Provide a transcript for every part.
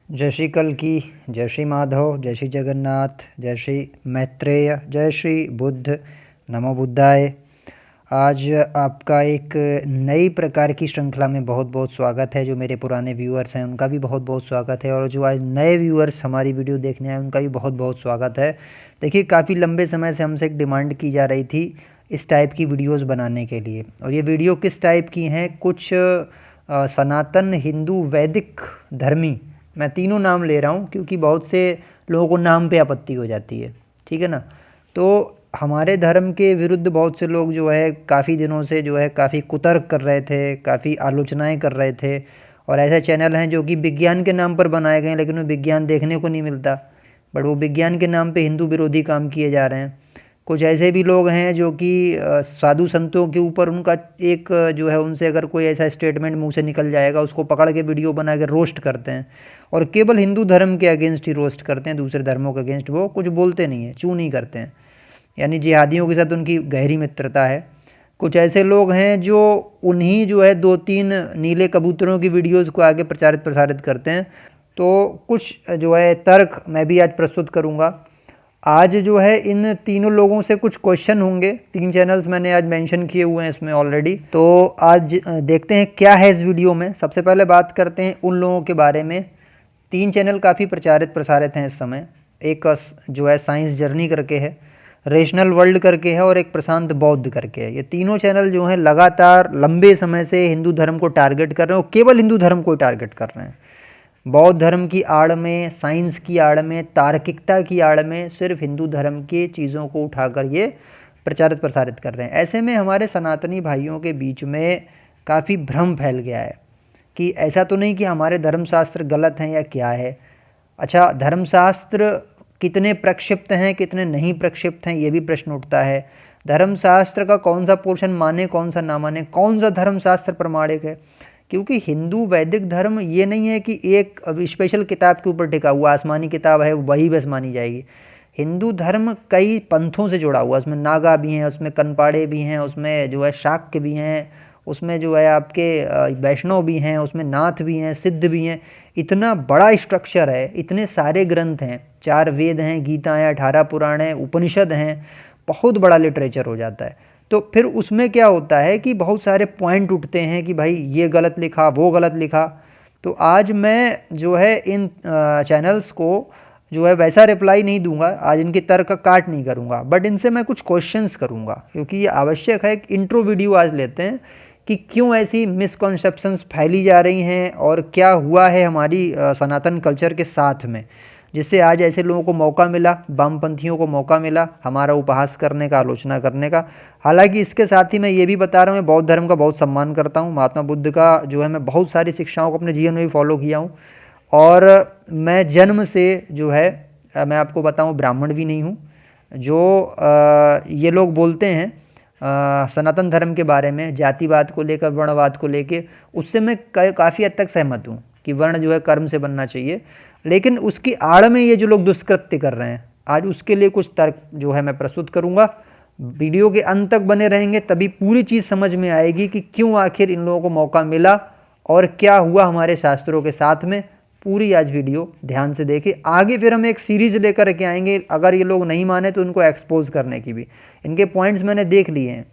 जय श्री कल्कि, जय श्री माधव, जय श्री जगन्नाथ, जय श्री मैत्रेय, जय श्री बुद्ध, नमो बुद्धाय। आज आपका एक नई प्रकार की श्रृंखला में बहुत बहुत स्वागत है। जो मेरे पुराने व्यूअर्स हैं उनका भी बहुत बहुत स्वागत है, और जो आज नए व्यूअर्स हमारी वीडियो देखने आए उनका भी बहुत बहुत स्वागत है। देखिए, काफ़ी लंबे समय से हमसे एक डिमांड की जा रही थी इस टाइप की वीडियोस बनाने के लिए। और ये वीडियो किस टाइप की हैं? कुछ सनातन हिंदू वैदिक धर्मी, मैं तीनों नाम ले रहा हूँ क्योंकि बहुत से लोगों को नाम पे आपत्ति हो जाती है, ठीक है ना। तो हमारे धर्म के विरुद्ध बहुत से लोग जो है काफ़ी दिनों से जो है काफ़ी कुतर्क कर रहे थे, काफ़ी आलोचनाएं कर रहे थे। और ऐसे चैनल हैं जो कि विज्ञान के नाम पर बनाए गए हैं, लेकिन वो विज्ञान देखने को नहीं मिलता, बट वो विज्ञान के नाम पे हिंदू विरोधी काम किए जा रहे हैं। कुछ ऐसे भी लोग हैं जो कि साधु संतों के ऊपर उनका एक जो है, उनसे अगर कोई ऐसा स्टेटमेंट मुंह से निकल जाएगा उसको पकड़ के वीडियो बना के रोस्ट करते हैं, और केवल हिंदू धर्म के अगेंस्ट ही रोस्ट करते हैं, दूसरे धर्मों के अगेंस्ट वो कुछ बोलते नहीं हैं, चू नहीं करते हैं। यानी जिहादियों के साथ उनकी गहरी मित्रता है। कुछ ऐसे लोग हैं जो उन्हीं जो है 2-3 नीले कबूतरों की वीडियोज़ को आगे प्रचारित प्रसारित करते हैं। तो कुछ जो है तर्क मैं भी आज प्रस्तुत करूँगा। आज जो है इन तीनों लोगों से कुछ क्वेश्चन होंगे। 3 चैनल्स मैंने आज मेंशन किए हुए हैं इसमें ऑलरेडी। तो आज देखते हैं क्या है इस वीडियो में। सबसे पहले बात करते हैं उन लोगों के बारे में। 3 चैनल काफ़ी प्रचारित प्रसारित हैं इस समय। एक जो है साइंस जर्नी करके है, रेशनल वर्ल्ड करके है, और एक प्रशांत बौद्ध करके है। ये तीनों चैनल जो हैं लगातार लंबे समय से हिंदू धर्म को टारगेट कर रहे हैं, और केवल हिंदू धर्म को टारगेट कर रहे हैं। बौद्ध धर्म की आड़ में, साइंस की आड़ में, तार्किकता की आड़ में सिर्फ हिंदू धर्म के चीज़ों को उठाकर ये प्रचारित प्रसारित कर रहे हैं। ऐसे में हमारे सनातनी भाइयों के बीच में काफ़ी भ्रम फैल गया है कि ऐसा तो नहीं कि हमारे धर्मशास्त्र गलत हैं या क्या है। अच्छा, धर्मशास्त्र कितने प्रक्षिप्त हैं, कितने नहीं प्रक्षिप्त हैं, ये भी प्रश्न उठता है। धर्मशास्त्र का कौन सा पोर्शन माने, कौन सा ना माने, कौन सा धर्मशास्त्र प्रमाणिक है। क्योंकि हिंदू वैदिक धर्म ये नहीं है कि एक स्पेशल किताब के ऊपर टिका हुआ आसमानी किताब है वही बस मानी जाएगी। हिंदू धर्म कई पंथों से जुड़ा हुआ है। उसमें नागा भी हैं, उसमें कनपाड़े भी हैं, उसमें जो है शाक्य भी हैं, उसमें जो है आपके वैष्णव भी हैं, उसमें नाथ भी हैं, सिद्ध भी हैं। इतना बड़ा स्ट्रक्चर है, इतने सारे ग्रंथ हैं, 4 वेद हैं, गीता हैं, 18 पुराण हैं, उपनिषद हैं, बहुत बड़ा लिटरेचर हो जाता है। तो फिर उसमें क्या होता है कि बहुत सारे पॉइंट उठते हैं कि भाई ये गलत लिखा, वो गलत लिखा। तो आज मैं जो है इन चैनल्स को जो है वैसा रिप्लाई नहीं दूंगा, आज इनकी तर्क काट नहीं करूंगा, बट इनसे मैं कुछ क्वेश्चंस करूंगा, क्योंकि ये आवश्यक है। एक इंट्रो वीडियो आज लेते हैं कि क्यों ऐसी मिसकॉन्सेप्शंस फैली जा रही हैं और क्या हुआ है हमारी सनातन कल्चर के साथ में, जिससे आज ऐसे लोगों को मौका मिला, वामपंथियों को मौका मिला हमारा उपहास करने का, आलोचना करने का। हालांकि इसके साथ ही मैं ये भी बता रहा हूँ, मैं बौद्ध धर्म का बहुत सम्मान करता हूँ। महात्मा बुद्ध का जो है मैं बहुत सारी शिक्षाओं को अपने जीवन में भी फॉलो किया हूँ, और मैं जन्म से जो है मैं आपको बताऊँ ब्राह्मण भी नहीं हूँ। जो ये लोग बोलते हैं सनातन धर्म के बारे में, जातिवाद को लेकर, वर्णवाद को लेकर, उससे मैं काफ़ी हद तक सहमत हूँ कि वर्ण जो है कर्म से बनना चाहिए। लेकिन उसकी आड़ में ये जो लोग दुष्कृत्य कर रहे हैं, आज उसके लिए कुछ तर्क जो है मैं प्रस्तुत करूँगा। वीडियो के अंत तक बने रहेंगे तभी पूरी चीज़ समझ में आएगी कि क्यों आखिर इन लोगों को मौका मिला और क्या हुआ हमारे शास्त्रों के साथ में। पूरी आज वीडियो ध्यान से देखिए। आगे फिर हम एक सीरीज़ लेकर के आएंगे, अगर ये लोग नहीं माने तो उनको एक्सपोज करने की भी। इनके पॉइंट्स मैंने देख लिए हैं,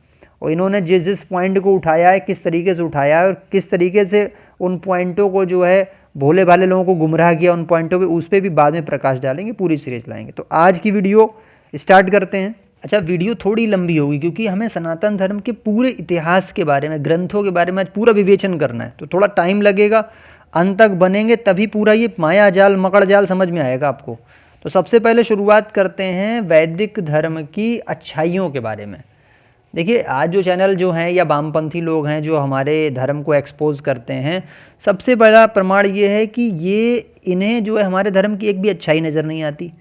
और इन्होंने जिस जिस पॉइंट को उठाया है, किस तरीके से उठाया है, और किस तरीके से उन पॉइंटों को जो है भोले भाले लोगों को गुमराह किया, उन पॉइंटों पे उस पर भी बाद में प्रकाश डालेंगे, पूरी सीरीज लाएंगे। तो आज की वीडियो स्टार्ट करते हैं। अच्छा, वीडियो थोड़ी लंबी होगी क्योंकि हमें सनातन धर्म के पूरे इतिहास के बारे में, ग्रंथों के बारे में आज पूरा विवेचन करना है, तो थोड़ा टाइम लगेगा। अंत तक बनेंगे तभी पूरा ये माया जाल, मकड़ जाल समझ में आएगा आपको। तो सबसे पहले शुरुआत करते हैं वैदिक धर्म की अच्छाइयों के बारे में। देखिए, आज जो चैनल जो हैं या वामपंथी लोग हैं जो हमारे धर्म को एक्सपोज करते हैं, सबसे बड़ा प्रमाण ये है कि ये इन्हें जो है हमारे धर्म की एक भी अच्छाई नज़र नहीं आती।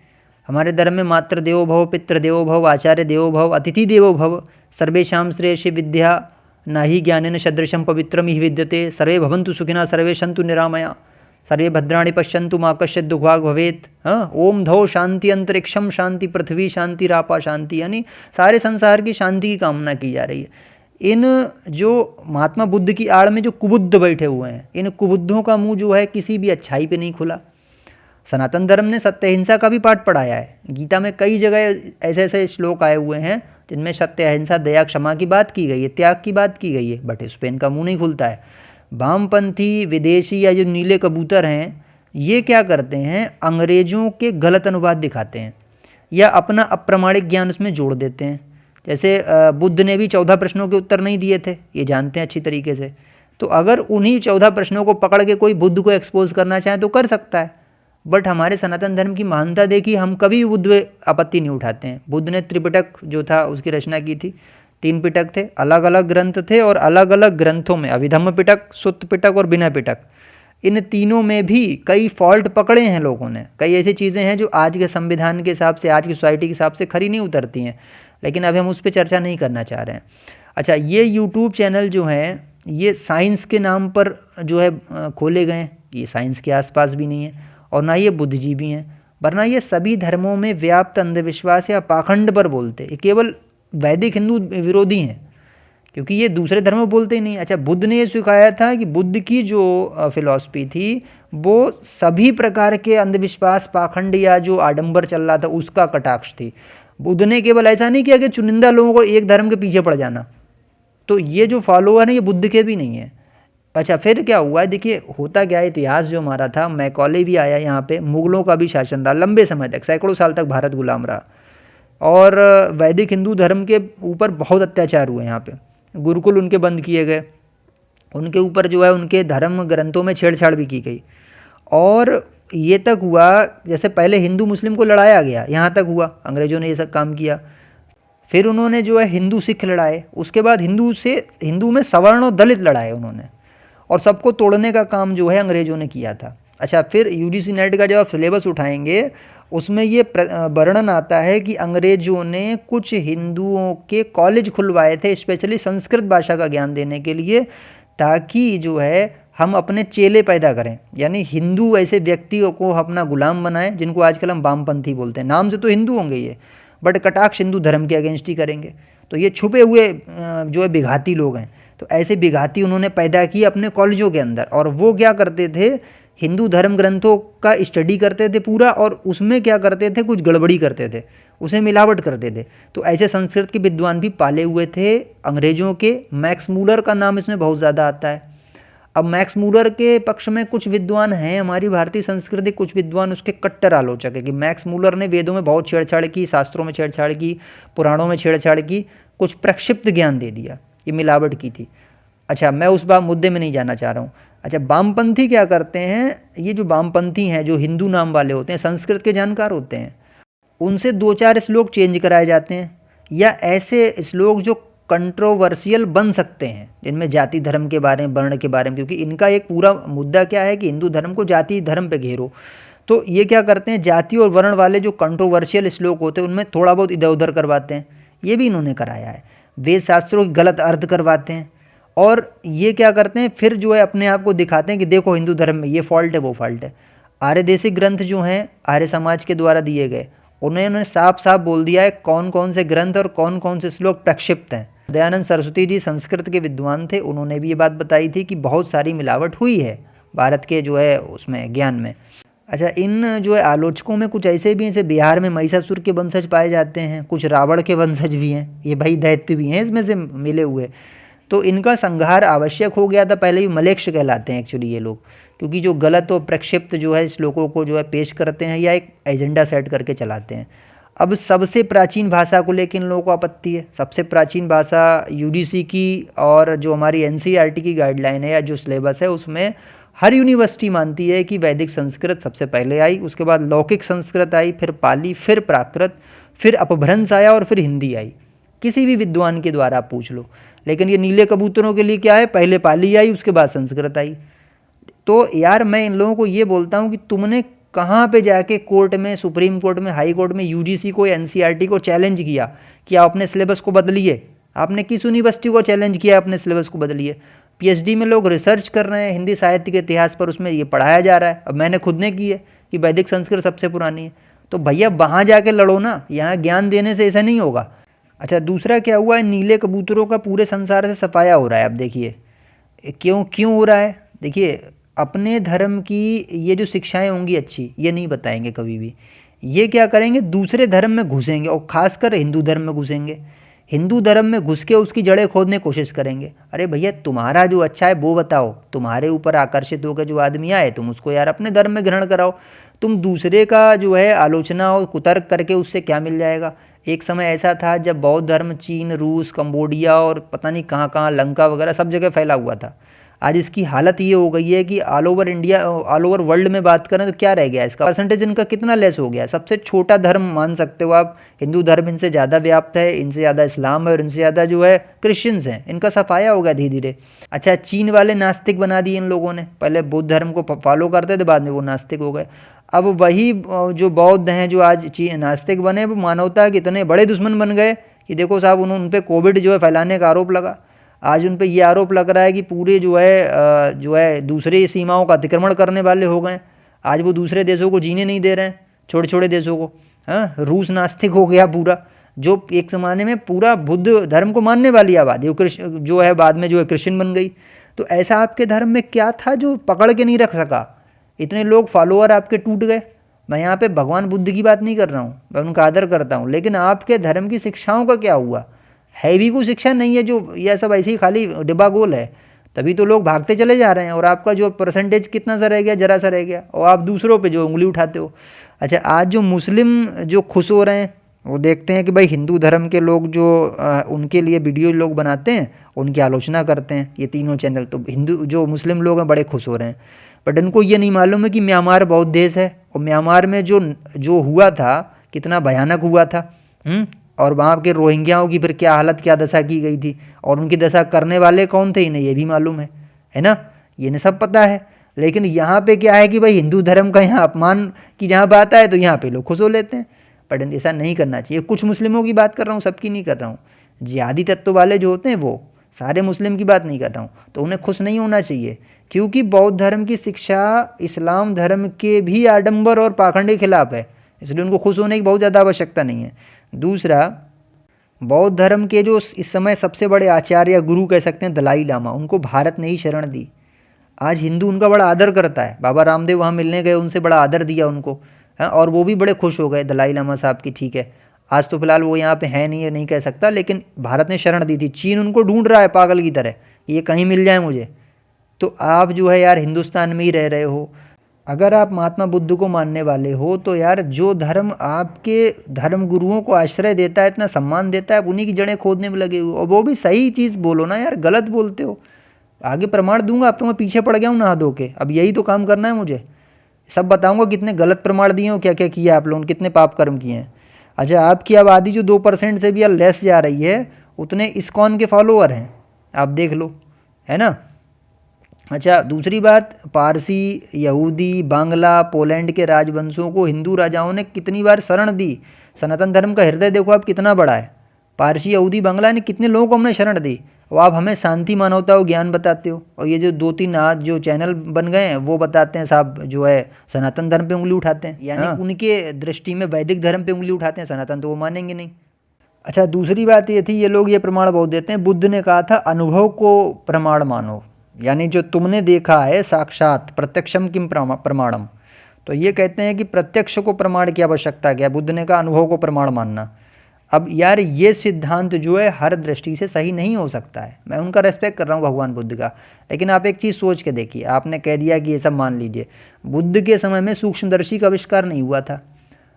हमारे धर्म में मातृ देवो भव, पितृ देवो भव, आचार्य देवो भव, अतिथि देवो भव, सर्वेषां श्रेयसी विद्या नाहि ज्ञानेन सदृशं पवित्रम हि विद्यते, सर्वे भवन्तु सुखिनः, सर्वे सन्तु निरामया, सर्वे भद्राणि पश्यन्तु मा कश्चित् दुःखभाग् भवेत्। हाँ, ओम धौ शांति, अंतरिक्षम शांति, पृथ्वी शांति, रापा शांति, यानी सारे संसार की शांति की कामना की जा रही है। इन जो महात्मा बुद्ध की आड़ में जो कुबुद्ध बैठे हुए हैं, इन कुबुद्धों का मुंह जो है किसी भी अच्छाई पे नहीं खुला। सनातन धर्म ने सत्य अहिंसा का भी पाठ पढ़ाया है। गीता में कई जगह ऐसे ऐसे श्लोक आए हुए हैं जिनमें सत्य अहिंसा दया क्षमा की बात की गई है, त्याग की बात की गई है, बट इस पर इनका मुंह नहीं खुलता है। वामपंथी विदेशी या जो नीले कबूतर हैं ये क्या करते हैं, अंग्रेजों के गलत अनुवाद दिखाते हैं या अपना अप्रामाणिक ज्ञान उसमें जोड़ देते हैं। जैसे बुद्ध ने भी 14 प्रश्नों के उत्तर नहीं दिए थे, ये जानते हैं अच्छी तरीके से। तो अगर उन्हीं 14 प्रश्नों को पकड़ के कोई बुद्ध को एक्सपोज करना चाहे तो कर सकता है, बट हमारे सनातन धर्म की महानता देखी, हम कभी बुद्ध पे आपत्ति नहीं उठाते हैं। बुद्ध ने त्रिपिटक जो था उसकी रचना की थी, 3 पिटक थे, अलग अलग ग्रंथ थे, और अलग अलग ग्रंथों में अभिधम्म पिटक, सुत्त पिटक और विनय पिटक, इन तीनों में भी कई फॉल्ट पकड़े हैं लोगों ने। कई ऐसी चीज़ें हैं जो आज के संविधान के हिसाब से, आज की सोसाइटी के हिसाब से खरी नहीं उतरती हैं, लेकिन अभी हम उस पर चर्चा नहीं करना चाह रहे हैं। अच्छा, ये यूट्यूब चैनल जो हैं ये साइंस के नाम पर जो है खोले गए हैं, ये साइंस के आसपास भी नहीं है और ना ये बुद्धिजीवी हैं, वरना ये सभी धर्मों में व्याप्त अंधविश्वास या पाखंड पर बोलते, ये केवल वैदिक हिंदू विरोधी हैं, क्योंकि ये दूसरे धर्म में बोलते ही नहीं। अच्छा, बुद्ध ने ये सिखाया था कि बुद्ध की जो फिलॉसफी थी वो सभी प्रकार के अंधविश्वास, पाखंड या जो आडंबर चल रहा था उसका कटाक्ष थी। बुद्ध ने केवल ऐसा नहीं किया कि चुनिंदा लोगों को एक धर्म के पीछे पड़ जाना, तो ये जो फॉलोअर हैं ये बुद्ध के भी नहीं है। अच्छा, फिर क्या हुआ है, देखिए होता क्या है, इतिहास जो हमारा था, मैकॉले भी आया यहाँ पे, मुगलों का भी शासन रहा लंबे समय तक, सैकड़ों साल तक भारत गुलाम रहा, और वैदिक हिंदू धर्म के ऊपर बहुत अत्याचार हुए। यहाँ पे गुरुकुल उनके बंद किए गए, उनके ऊपर जो है उनके धर्म ग्रंथों में छेड़छाड़ भी की गई, और ये तक हुआ जैसे पहले हिंदू मुस्लिम को लड़ाया गया, यहाँ तक हुआ, अंग्रेज़ों ने ये सब काम किया। फिर उन्होंने जो है हिंदू सिख लड़ाए, उसके बाद हिंदू में सवर्ण और दलित लड़ाए उन्होंने, और सबको तोड़ने का काम जो है अंग्रेज़ों ने किया था। अच्छा, फिर यूजीसी नेट का जब आप सिलेबस उठाएंगे उसमें ये वर्णन आता है कि अंग्रेज़ों ने कुछ हिंदुओं के कॉलेज खुलवाए थे स्पेशली संस्कृत भाषा का ज्ञान देने के लिए, ताकि जो है हम अपने चेले पैदा करें, यानी हिंदू ऐसे व्यक्तियों को अपना गुलाम बनाएं जिनको आजकल हम वामपंथी बोलते हैं। नाम से तो हिंदू होंगे ये, बट कटाक्ष हिंदू धर्म के अगेंस्ट ही करेंगे। तो ये छुपे हुए जो है बिघाती लोग हैं, तो ऐसे बिघाती उन्होंने पैदा किए अपने कॉलेजों के अंदर, और वो क्या करते थे, हिंदू धर्म ग्रंथों का स्टडी करते थे पूरा, और उसमें क्या करते थे, कुछ गड़बड़ी करते थे, उसे मिलावट करते थे। तो ऐसे संस्कृत के विद्वान भी पाले हुए थे अंग्रेज़ों के। मैक्स मूलर का नाम इसमें बहुत ज़्यादा आता है। अब मैक्स मूलर के पक्ष में कुछ विद्वान हैं, हमारी भारतीय संस्कृति, कुछ विद्वान उसके कट्टर आलोचक है कि मैक्स मूलर ने वेदों में बहुत छेड़छाड़ की, शास्त्रों में छेड़छाड़ की, पुराणों में छेड़छाड़ की, कुछ प्रक्षिप्त ज्ञान दे दिया, ये मिलावट की थी। अच्छा, मैं उस बात मुद्दे में नहीं जाना चाह रहा हूँ। अच्छा, वामपंथी क्या करते हैं, ये जो वामपंथी हैं जो हिंदू नाम वाले होते हैं, संस्कृत के जानकार होते हैं, उनसे 2-4 श्लोक चेंज कराए जाते हैं, या ऐसे श्लोक जो कंट्रोवर्शियल बन सकते हैं, जिनमें जाति धर्म के बारे में, वर्ण के बारे में, क्योंकि इनका एक पूरा मुद्दा क्या है कि हिंदू धर्म को जाति धर्म पे घेरो। तो ये क्या करते हैं, जाति और वर्ण वाले जो कंट्रोवर्शियल श्लोक होते हैं उनमें थोड़ा बहुत इधर उधर करवाते हैं, ये भी इन्होंने कराया है। वेद शास्त्रों के गलत अर्थ करवाते हैं, और ये क्या करते हैं, फिर जो है अपने आप को दिखाते हैं कि देखो हिंदू धर्म में ये फॉल्ट है, वो फॉल्ट है। आर्य देशिक ग्रंथ जो हैं आर्य समाज के द्वारा दिए गए, उन्होंने साफ साफ बोल दिया है कौन कौन से ग्रंथ और कौन कौन से श्लोक प्रक्षिप्त हैं। दयानंद सरस्वती जी संस्कृत के विद्वान थे, उन्होंने भी ये बात बताई थी कि बहुत सारी मिलावट हुई है भारत के जो है उसमें ज्ञान में। अच्छा, इन जो है आलोचकों में कुछ ऐसे भी हैं, जैसे बिहार में महिषासुर के वंशज पाए जाते हैं, कुछ रावण के वंशज भी हैं, ये भाई दैत्य भी हैं इसमें से मिले हुए। तो इनका संहार आवश्यक हो गया था, पहले ही मलेक्ष कहलाते हैं एक्चुअली ये लोग, क्योंकि जो गलत और प्रक्षिप्त जो है श्लोकों को जो है पेश करते हैं या एक एजेंडा सेट करके चलाते हैं। अब सबसे प्राचीन भाषा को लेकर इन लोगों को आपत्ति है। सबसे प्राचीन भाषा यूजीसी की और जो हमारी एनसीईआरटी की गाइडलाइन है या जो सिलेबस है उसमें हर यूनिवर्सिटी मानती है कि वैदिक संस्कृत सबसे पहले आई, उसके बाद लौकिक संस्कृत आई, फिर पाली, फिर प्राकृत, फिर अपभ्रंश आया और फिर हिंदी आई। किसी भी विद्वान के द्वारा आप पूछ लो। लेकिन ये नीले कबूतरों के लिए क्या है, पहले पाली आई उसके बाद संस्कृत आई। तो यार मैं इन लोगों को ये बोलता हूँ कि तुमने कहाँ पे जाके कोर्ट में, सुप्रीम कोर्ट में, हाई कोर्ट में यूजीसी को या एनसीईआरटी को चैलेंज किया कि आप अपने सिलेबस को बदलिए? आपने किस यूनिवर्सिटी को चैलेंज किया अपने सिलेबस को बदलिए? पीएचडी में लोग रिसर्च कर रहे हैं हिंदी साहित्य के इतिहास पर, उसमें ये पढ़ाया जा रहा है। अब मैंने खुद ने की है कि वैदिक संस्कृत सबसे पुरानी है। तो भैया वहाँ जाके लड़ो ना, यहाँ ज्ञान देने से ऐसा नहीं होगा। अच्छा, दूसरा क्या हुआ है, नीले कबूतरों का पूरे संसार से सफाया हो रहा है। अब देखिए क्यों हो रहा है। देखिए अपने धर्म की ये जो शिक्षाएं होंगी अच्छी, ये नहीं बताएंगे कभी भी। ये क्या करेंगे, दूसरे धर्म में घुसेंगे और खासकर हिंदू धर्म में घुसेंगे। हिंदू धर्म में घुस के उसकी जड़ें खोदने की कोशिश करेंगे। अरे भैया, तुम्हारा जो अच्छा है वो बताओ, तुम्हारे ऊपर आकर्षित होकर जो आदमी आए तुम उसको यार अपने धर्म में ग्रहण कराओ। तुम दूसरे का जो है आलोचना और कुतर्क करके उससे क्या मिल जाएगा। एक समय ऐसा था जब बौद्ध धर्म चीन, रूस, कंबोडिया और पता नहीं कहाँ कहाँ, लंका वगैरह सब जगह फैला हुआ था। आज इसकी हालत ये हो गई है कि all over India, all over world में बात करें तो क्या रह गया, इसका परसेंटेज इनका कितना लेस हो गया। सबसे छोटा धर्म मान सकते हो आप, हिंदू धर्म इनसे ज़्यादा व्याप्त है, इनसे ज़्यादा इस्लाम है और इनसे ज़्यादा जो है क्रिश्चियंस हैं। इनका सफाया हो गया धीरे धीरे। अच्छा, चीन वाले नास्तिक बना दिए इन लोगों ने, पहले बुद्ध धर्म को फॉलो करते थे, बाद में वो नास्तिक हो गए। अब वही जो बौद्ध हैं जो आज नास्तिक बने, वो मानवता के इतने बड़े दुश्मन बन गए कि देखो साहब, उन पर कोविड जो है फैलाने का आरोप लगा। आज उन पे ये आरोप लग रहा है कि पूरे जो है दूसरे सीमाओं का अतिक्रमण करने वाले हो गए। आज वो दूसरे देशों को जीने नहीं दे रहे हैं, छोटे छोटे देशों को। हाँ, रूस नास्तिक हो गया पूरा, जो एक ज़माने में पूरा बुद्ध धर्म को मानने वाली आबादी वो जो है बाद में जो है क्रिश्चियन बन गई। तो ऐसा आपके धर्म में क्या था जो पकड़ के नहीं रख सका, इतने लोग फॉलोअर आपके टूट गए। मैं यहाँ पे भगवान बुद्ध की बात नहीं कर रहा हूँ, मैं उनका आदर करता हूँ, लेकिन आपके धर्म की शिक्षाओं का क्या हुआ। है भी कोई शिक्षा नहीं है, जो यह सब ऐसे ही खाली डिब्बा गोल है, तभी तो लोग भागते चले जा रहे हैं। और आपका जो परसेंटेज कितना सा रह गया, जरा सा रह गया, और आप दूसरों पे जो उंगली उठाते हो। अच्छा, आज जो मुस्लिम जो खुश हो रहे हैं, वो देखते हैं कि भाई हिंदू धर्म के लोग जो उनके लिए वीडियो लोग बनाते हैं, उनकी आलोचना करते हैं ये तीनों चैनल, तो हिंदू जो मुस्लिम लोग हैं बड़े खुश हो रहे हैं। बट इनको ये नहीं मालूम है कि म्यांमार बौद्ध देश है, और म्यांमार में जो जो हुआ था कितना भयानक हुआ था। और वहाँ के रोहिंग्याओं की फिर क्या हालत, क्या दशा की गई थी, और उनकी दशा करने वाले कौन थे, इन्हें ये भी मालूम है ना, ये इन्हें सब पता है। लेकिन यहाँ पे क्या है कि भाई हिंदू धर्म का यहाँ अपमान की जहाँ बात आए तो यहाँ पे लोग खुश हो लेते हैं। बट ऐसा नहीं करना चाहिए। कुछ मुस्लिमों की बात कर रहा हूँ, सबकी नहीं कर रहा हूँ। जिहादी तत्व वाले जो होते हैं वो, सारे मुस्लिम की बात नहीं कर रहा हूँ, तो उन्हें खुश नहीं होना चाहिए, क्योंकि बौद्ध धर्म की शिक्षा इस्लाम धर्म के भी आडंबर और पाखंड के खिलाफ है, इसलिए उनको खुश होने की बहुत ज़्यादा आवश्यकता नहीं है। दूसरा, बौद्ध धर्म के जो इस समय सबसे बड़े आचार्य या गुरु कह सकते हैं दलाई लामा, उनको भारत ने ही शरण दी। आज हिंदू उनका बड़ा आदर करता है। बाबा रामदेव वहाँ मिलने गए, उनसे बड़ा आदर दिया उनको, हाँ, और वो भी बड़े खुश हो गए दलाई लामा साहब की। ठीक है, आज तो फिलहाल वो यहाँ पे है नहीं है, नहीं कह सकता, लेकिन भारत ने शरण दी थी। चीन उनको ढूंढ रहा है पागल की तरह, ये कहीं मिल जाए मुझे। तो आप जो है यार हिंदुस्तान में ही रह रहे हो। अगर आप महात्मा बुद्ध को मानने वाले हो तो यार जो धर्म आपके धर्म गुरुओं को आश्रय देता है, इतना सम्मान देता है, आप उन्हीं की जड़ें खोदने में लगे हुए, और वो भी सही चीज़ बोलो ना यार, गलत बोलते हो। आगे प्रमाण दूंगा, अब तो मैं पीछे पड़ गया हूँ नहा धो के, अब यही तो काम करना है मुझे। सब बताऊंगा कितने गलत प्रमाण दिए हो, क्या क्या किया आप लोगों ने, कितने पाप कर्म किए हैं। अच्छा, आपकी आबादी जो 2% से भी लेस जा रही है, उतने इस्कॉन के फॉलोअर हैं, आप देख लो, है ना। अच्छा, दूसरी बात, पारसी, यहूदी, बांग्ला, पोलैंड के राजवंशों को हिंदू राजाओं ने कितनी बार शरण दी। सनातन धर्म का हृदय देखो आप कितना बड़ा है। पारसी, यहूदी, बांग्ला ने कितने लोगों को हमने शरण दी, और आप हमें शांति, मानवता और ज्ञान बताते हो। और ये जो 2-3 आज जो चैनल बन गए हैं वो बताते हैं साहब जो है सनातन धर्म पे उंगली उठाते हैं, यानी उनके दृष्टि में वैदिक धर्म पे उंगली उठाते हैं, सनातन तो वो मानेंगे नहीं। अच्छा, दूसरी बात ये थी, ये लोग ये प्रमाण बहुत देते हैं, बुद्ध ने कहा था अनुभव को प्रमाण मानो, यानी जो तुमने देखा है साक्षात, प्रत्यक्षम किम प्रमाणम। तो ये कहते हैं कि प्रत्यक्ष को प्रमाण की आवश्यकता क्या, बुद्ध ने कहा अनुभव को प्रमाण मानना। अब यार ये सिद्धांत जो है हर दृष्टि से सही नहीं हो सकता है, मैं उनका रेस्पेक्ट कर रहा हूँ भगवान बुद्ध का, लेकिन आप एक चीज़ सोच के देखिए, आपने कह दिया कि ये सब मान लीजिए, बुद्ध के समय में सूक्ष्मदर्शी का आविष्कार नहीं हुआ था,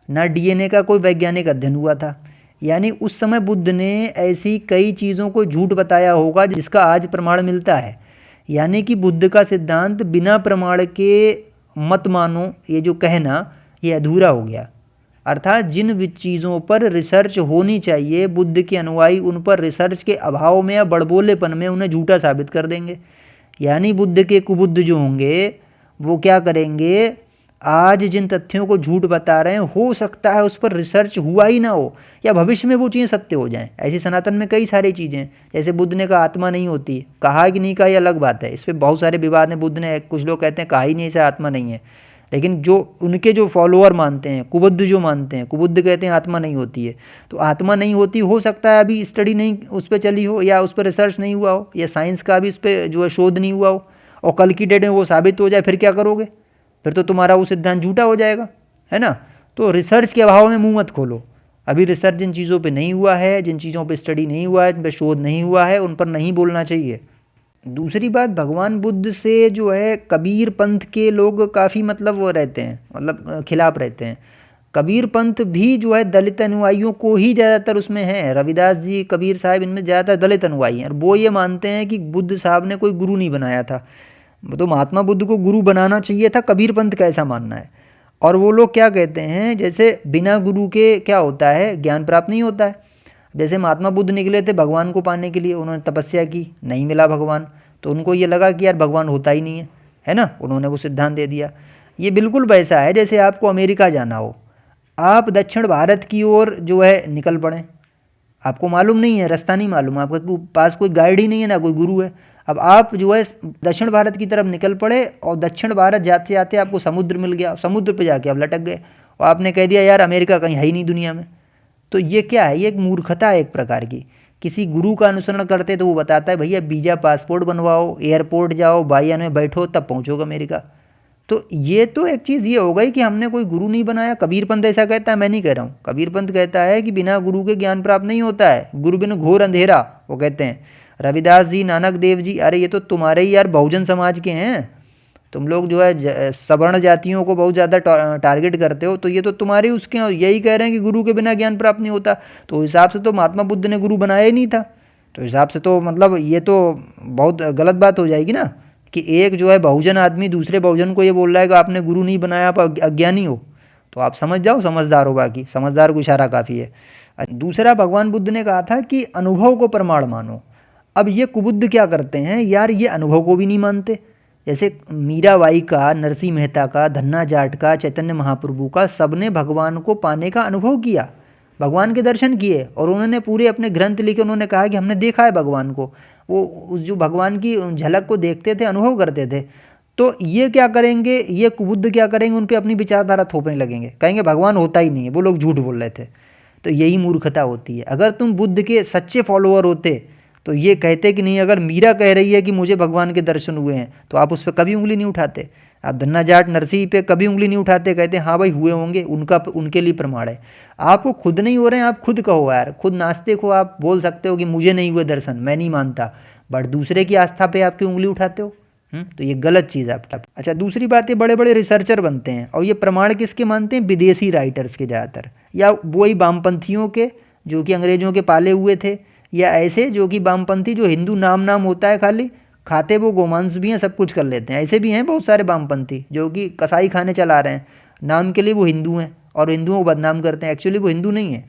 ना डीएनए का कोई वैज्ञानिक अध्ययन हुआ था, यानी उस समय बुद्ध ने ऐसी कई चीज़ों को झूठ बताया होगा जिसका आज प्रमाण मिलता है। यानी कि बुद्ध का सिद्धांत बिना प्रमाण के मत मानो, ये जो कहना, ये अधूरा हो गया। अर्थात जिन चीज़ों पर रिसर्च होनी चाहिए, बुद्ध के अनुयायी उन पर रिसर्च के अभाव में या बड़बोलेपन में उन्हें झूठा साबित कर देंगे। यानी बुद्ध के कुबुद्ध जो होंगे वो क्या करेंगे, आज जिन तथ्यों को झूठ बता रहे हैं, हो सकता है उस पर रिसर्च हुआ ही ना हो, या भविष्य में वो चीज़ें सत्य हो जाएं। ऐसी सनातन में कई सारी चीज़ें, जैसे बुद्ध ने कहा आत्मा नहीं होती, कहा कि नहीं कहा ये अलग बात है, इस पर बहुत सारे विवाद हैं। बुद्ध ने, कुछ लोग कहते हैं कहा ही नहीं ऐसा आत्मा नहीं है, लेकिन जो उनके जो फॉलोअर मानते हैं, कुबुद्ध जो मानते हैं, कुबुद्ध कहते हैं आत्मा नहीं होती है। तो आत्मा नहीं होती, हो सकता है अभी स्टडी नहीं उस पर चली हो, या उस पर रिसर्च नहीं हुआ हो, या साइंस का भी उस पर जो है शोध नहीं हुआ हो, और कल की डेट में वो साबित हो जाए, फिर क्या करोगे? फिर तो तुम्हारा वो सिद्धांत झूठा हो जाएगा, है ना? तो रिसर्च के अभाव में मुंह मत खोलो। अभी रिसर्च जिन चीज़ों पे नहीं हुआ है, जिन चीज़ों पे स्टडी नहीं हुआ है, जिन पे शोध नहीं हुआ है, उन पर नहीं बोलना चाहिए। दूसरी बात, भगवान बुद्ध से जो है कबीर पंथ के लोग काफ़ी मतलब वो रहते हैं, मतलब खिलाफ रहते हैं। कबीर पंथ भी जो है दलित अनुयायियों को ही ज़्यादातर उसमें है। रविदास जी, कबीर साहब, इनमें ज़्यादातर दलित अनुयायी हैं, और वो ये मानते हैं कि बुद्ध साहब ने कोई गुरु नहीं बनाया था। तो महात्मा बुद्ध को गुरु बनाना चाहिए था, कबीर पंथ का ऐसा मानना है। और वो लोग क्या कहते हैं, जैसे बिना गुरु के क्या होता है, ज्ञान प्राप्त नहीं होता है। जैसे महात्मा बुद्ध निकले थे भगवान को पाने के लिए, उन्होंने तपस्या की, नहीं मिला भगवान, तो उनको ये लगा कि यार भगवान होता ही नहीं है ना, उन्होंने वो सिद्धांत दे दिया। ये बिल्कुल वैसा है जैसे आपको अमेरिका जाना हो, आप दक्षिण भारत की ओर जो है निकल पड़े, आपको मालूम नहीं है, रास्ता नहीं मालूम, आपके पास कोई गाइड ही नहीं है, ना कोई गुरु है। अब आप जो है दक्षिण भारत की तरफ निकल पड़े, और दक्षिण भारत जाते जाते आपको समुद्र मिल गया, समुद्र पे जाके आप लटक गए, और आपने कह दिया यार अमेरिका कहीं है ही नहीं दुनिया में। तो ये क्या है, ये एक मूर्खता है एक प्रकार की। किसी गुरु का अनुसरण करते तो वो बताता है भैया वीज़ा पासपोर्ट बनवाओ, एयरपोर्ट जाओ, वायुयान में बैठो, तब पहुँचोगे अमेरिका। तो ये तो एक चीज़ ये हो गई कि हमने कोई गुरु नहीं बनाया। कबीर पंथ ऐसा कहता है, मैं नहीं कह रहा हूँ। कबीर पंथ कहता है कि बिना गुरु के ज्ञान प्राप्त नहीं होता है, गुरु बिन घोर अंधेरा, वो कहते हैं। रविदास जी, नानक देव जी, अरे ये तो तुम्हारे ही यार बहुजन समाज के हैं। तुम लोग जो है सवर्ण जातियों को बहुत ज़्यादा टारगेट करते हो, तो ये तो तुम्हारे उसके हैं, यही कह रहे हैं कि गुरु के बिना ज्ञान प्राप्त नहीं होता। तो हिसाब से तो महात्मा बुद्ध ने गुरु बनाया ही नहीं था। तो हिसाब से तो मतलब ये तो बहुत गलत बात हो जाएगी ना, कि एक जो है बहुजन आदमी दूसरे बहुजन को ये बोल रहा है कि आपने गुरु नहीं बनाया, आप अज्ञानी हो। तो आप समझ जाओ, समझदार हो, बाकी समझदार को इशारा काफ़ी है। दूसरा, भगवान बुद्ध ने कहा था कि अनुभव को प्रमाण मानो। अब ये कुबुद्ध क्या करते हैं यार, ये अनुभव को भी नहीं मानते। जैसे मीराबाई का, नरसिंह मेहता का, धन्ना जाट का, चैतन्य महाप्रभु का, सबने भगवान को पाने का अनुभव किया, भगवान के दर्शन किए, और उन्होंने पूरे अपने ग्रंथ लिखे, उन्होंने कहा कि हमने देखा है भगवान को। वो जो भगवान की झलक को देखते थे, अनुभव करते थे। तो ये क्या करेंगे, ये कुबुद्ध क्या करेंगे, उन पर अपनी विचारधारा थोपने लगेंगे, कहेंगे भगवान होता ही नहीं है, वो लोग झूठ बोल रहे थे। तो यही मूर्खता होती है। अगर तुम बुद्ध के सच्चे फॉलोअर होते तो ये कहते कि नहीं, अगर मीरा कह रही है कि मुझे भगवान के दर्शन हुए हैं, तो आप उस पर कभी उंगली नहीं उठाते। आप धन्ना जाट, नरसिंह पे कभी उंगली नहीं उठाते, कहते हाँ भाई हुए होंगे, उनका उनके लिए प्रमाण है। आपको खुद नहीं हो रहे हैं, आप खुद कहो यार, खुद नास्तिक हो, आप बोल सकते हो कि मुझे नहीं हुए दर्शन, मैं नहीं मानता, बट दूसरे की आस्था पे आपकी उंगली उठाते हो। तो ये गलत चीज़ है आपकी। अच्छा, दूसरी बात, ये बड़े बड़े रिसर्चर बनते हैं, और ये प्रमाण किसके मानते हैं, विदेशी राइटर्स के ज़्यादातर, या वही वामपंथियों के जो कि अंग्रेजों के पाले हुए थे, या ऐसे जो कि वामपंथी जो हिंदू नाम होता है, खाली खाते वो गोमांस भी हैं, सब कुछ कर लेते हैं। ऐसे भी हैं बहुत सारे वामपंथी जो कि कसाई खाने चला रहे हैं, नाम के लिए वो हिंदू हैं और हिंदुओं को बदनाम करते हैं। एक्चुअली वो हिंदू नहीं है,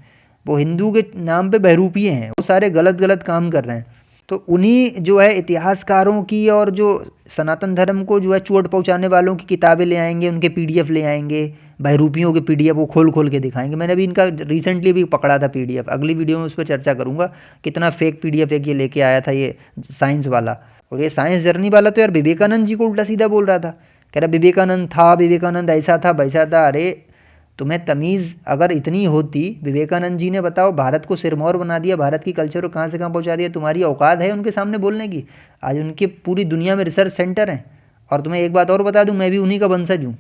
वो हिंदू के नाम पे बहरूपीय हैं, वो सारे गलत काम कर रहे हैं। तो उन्हीं जो है इतिहासकारों की और जो सनातन धर्म को जो है चोट पहुंचाने वालों की किताबें ले आएंगे, उनके पीडीएफ ले आएंगे, बहरूपियों के पीडीएफ वो खोल के दिखाएंगे। मैंने अभी इनका रिसेंटली भी पकड़ा था पीडीएफ, अगली वीडियो में उस पर चर्चा करूंगा कितना फेक पीडीएफ एक ये लेके आया था, ये साइंस वाला। और ये साइंस जर्नी वाला तो यार विवेकानंद जी को उल्टा सीधा बोल रहा था, कह रहा विवेकानंद था, विवेकानंद ऐसा था वैसा था। अरे तुम्हें तमीज़ अगर इतनी होती, विवेकानंद जी ने बताओ भारत को सिरमौर बना दिया, भारत की कल्चर को कहाँ से कहाँ पहुँचा दिया, तुम्हारी औकात है उनके सामने बोलने की? आज उनके पूरी दुनिया में रिसर्च सेंटर हैं। और तुम्हें एक बात और बता दूं, मैं भी उन्हीं का वंशज हूँ,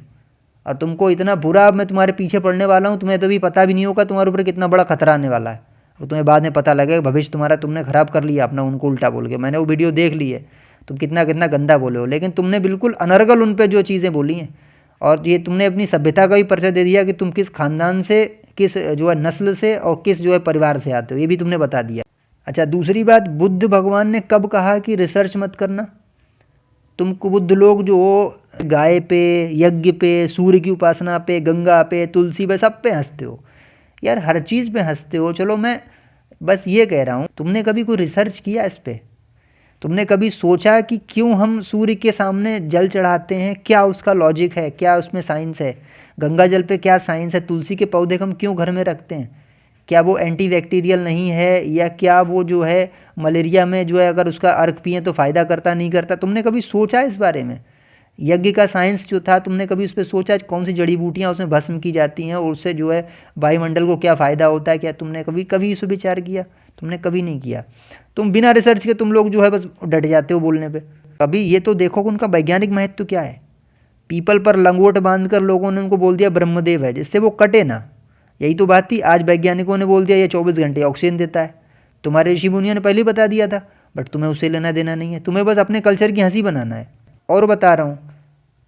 और तुमको इतना बुरा मैं तुम्हारे पीछे पड़ने वाला हूँ, तुम्हें तो भी पता भी नहीं होगा तुम्हारे ऊपर कितना बड़ा खतरा आने वाला है। वो तुम्हें बाद में पता लगेगा, भविष्य तुम्हारा तुमने ख़राब कर लिया अपना उनको उल्टा बोल के। मैंने वो वीडियो देख ली है, तुम कितना गंदा बोले हो, लेकिन तुमने बिल्कुल अनर्गल उन पर जो चीज़ें बोली हैं, और ये तुमने अपनी सभ्यता का भी परिचय दे दिया कि तुम किस खानदान से, किस जो है नस्ल से, और किस जो है परिवार से आते हो, ये भी तुमने बता दिया। अच्छा, दूसरी बात, बुद्ध भगवान ने कब कहा कि रिसर्च मत करना? तुम बुद्ध लोग जो गाय पे, यज्ञ पे, सूर्य की उपासना पे, गंगा पे, तुलसी पे, सब पे हंसते हो यार, हर चीज़ पे हंसते हो। चलो मैं बस ये कह रहा हूँ, तुमने कभी कोई रिसर्च किया इस पर? तुमने कभी सोचा कि क्यों हम सूर्य के सामने जल चढ़ाते हैं, क्या उसका लॉजिक है, क्या उसमें साइंस है? गंगा जल पे क्या साइंस है? तुलसी के पौधे हम क्यों घर में रखते हैं? क्या वो एंटीबैक्टीरियल नहीं है, या क्या वो जो है मलेरिया में जो है अगर उसका अर्क पिए तो फ़ायदा करता नहीं करता? तुमने कभी सोचा इस बारे में? यज्ञ का साइंस जो था, तुमने कभी उस पर सोचा कौन सी जड़ी बूटियाँ उसमें भस्म की जाती हैं और उससे जो है वायुमंडल को क्या फ़ायदा होता है? क्या तुमने कभी इस पर विचार किया? तुमने कभी नहीं किया। तुम बिना रिसर्च के तुम लोग जो है बस डट जाते हो बोलने पे। अभी ये तो देखो कि उनका वैज्ञानिक महत्व क्या है। पीपल पर लंगोट बांधकर लोगों ने उनको बोल दिया ब्रह्मदेव है, जिससे वो कटे ना। यही तो बात थी। आज वैज्ञानिकों ने बोल दिया ये 24 घंटे ऑक्सीजन देता है। तुम्हारे ऋषि मुनियों ने पहले ही बता दिया था, बट तुम्हें उससे लेना देना नहीं है। तुम्हें बस अपने कल्चर की हंसी बनाना है। और बता रहा हूँ,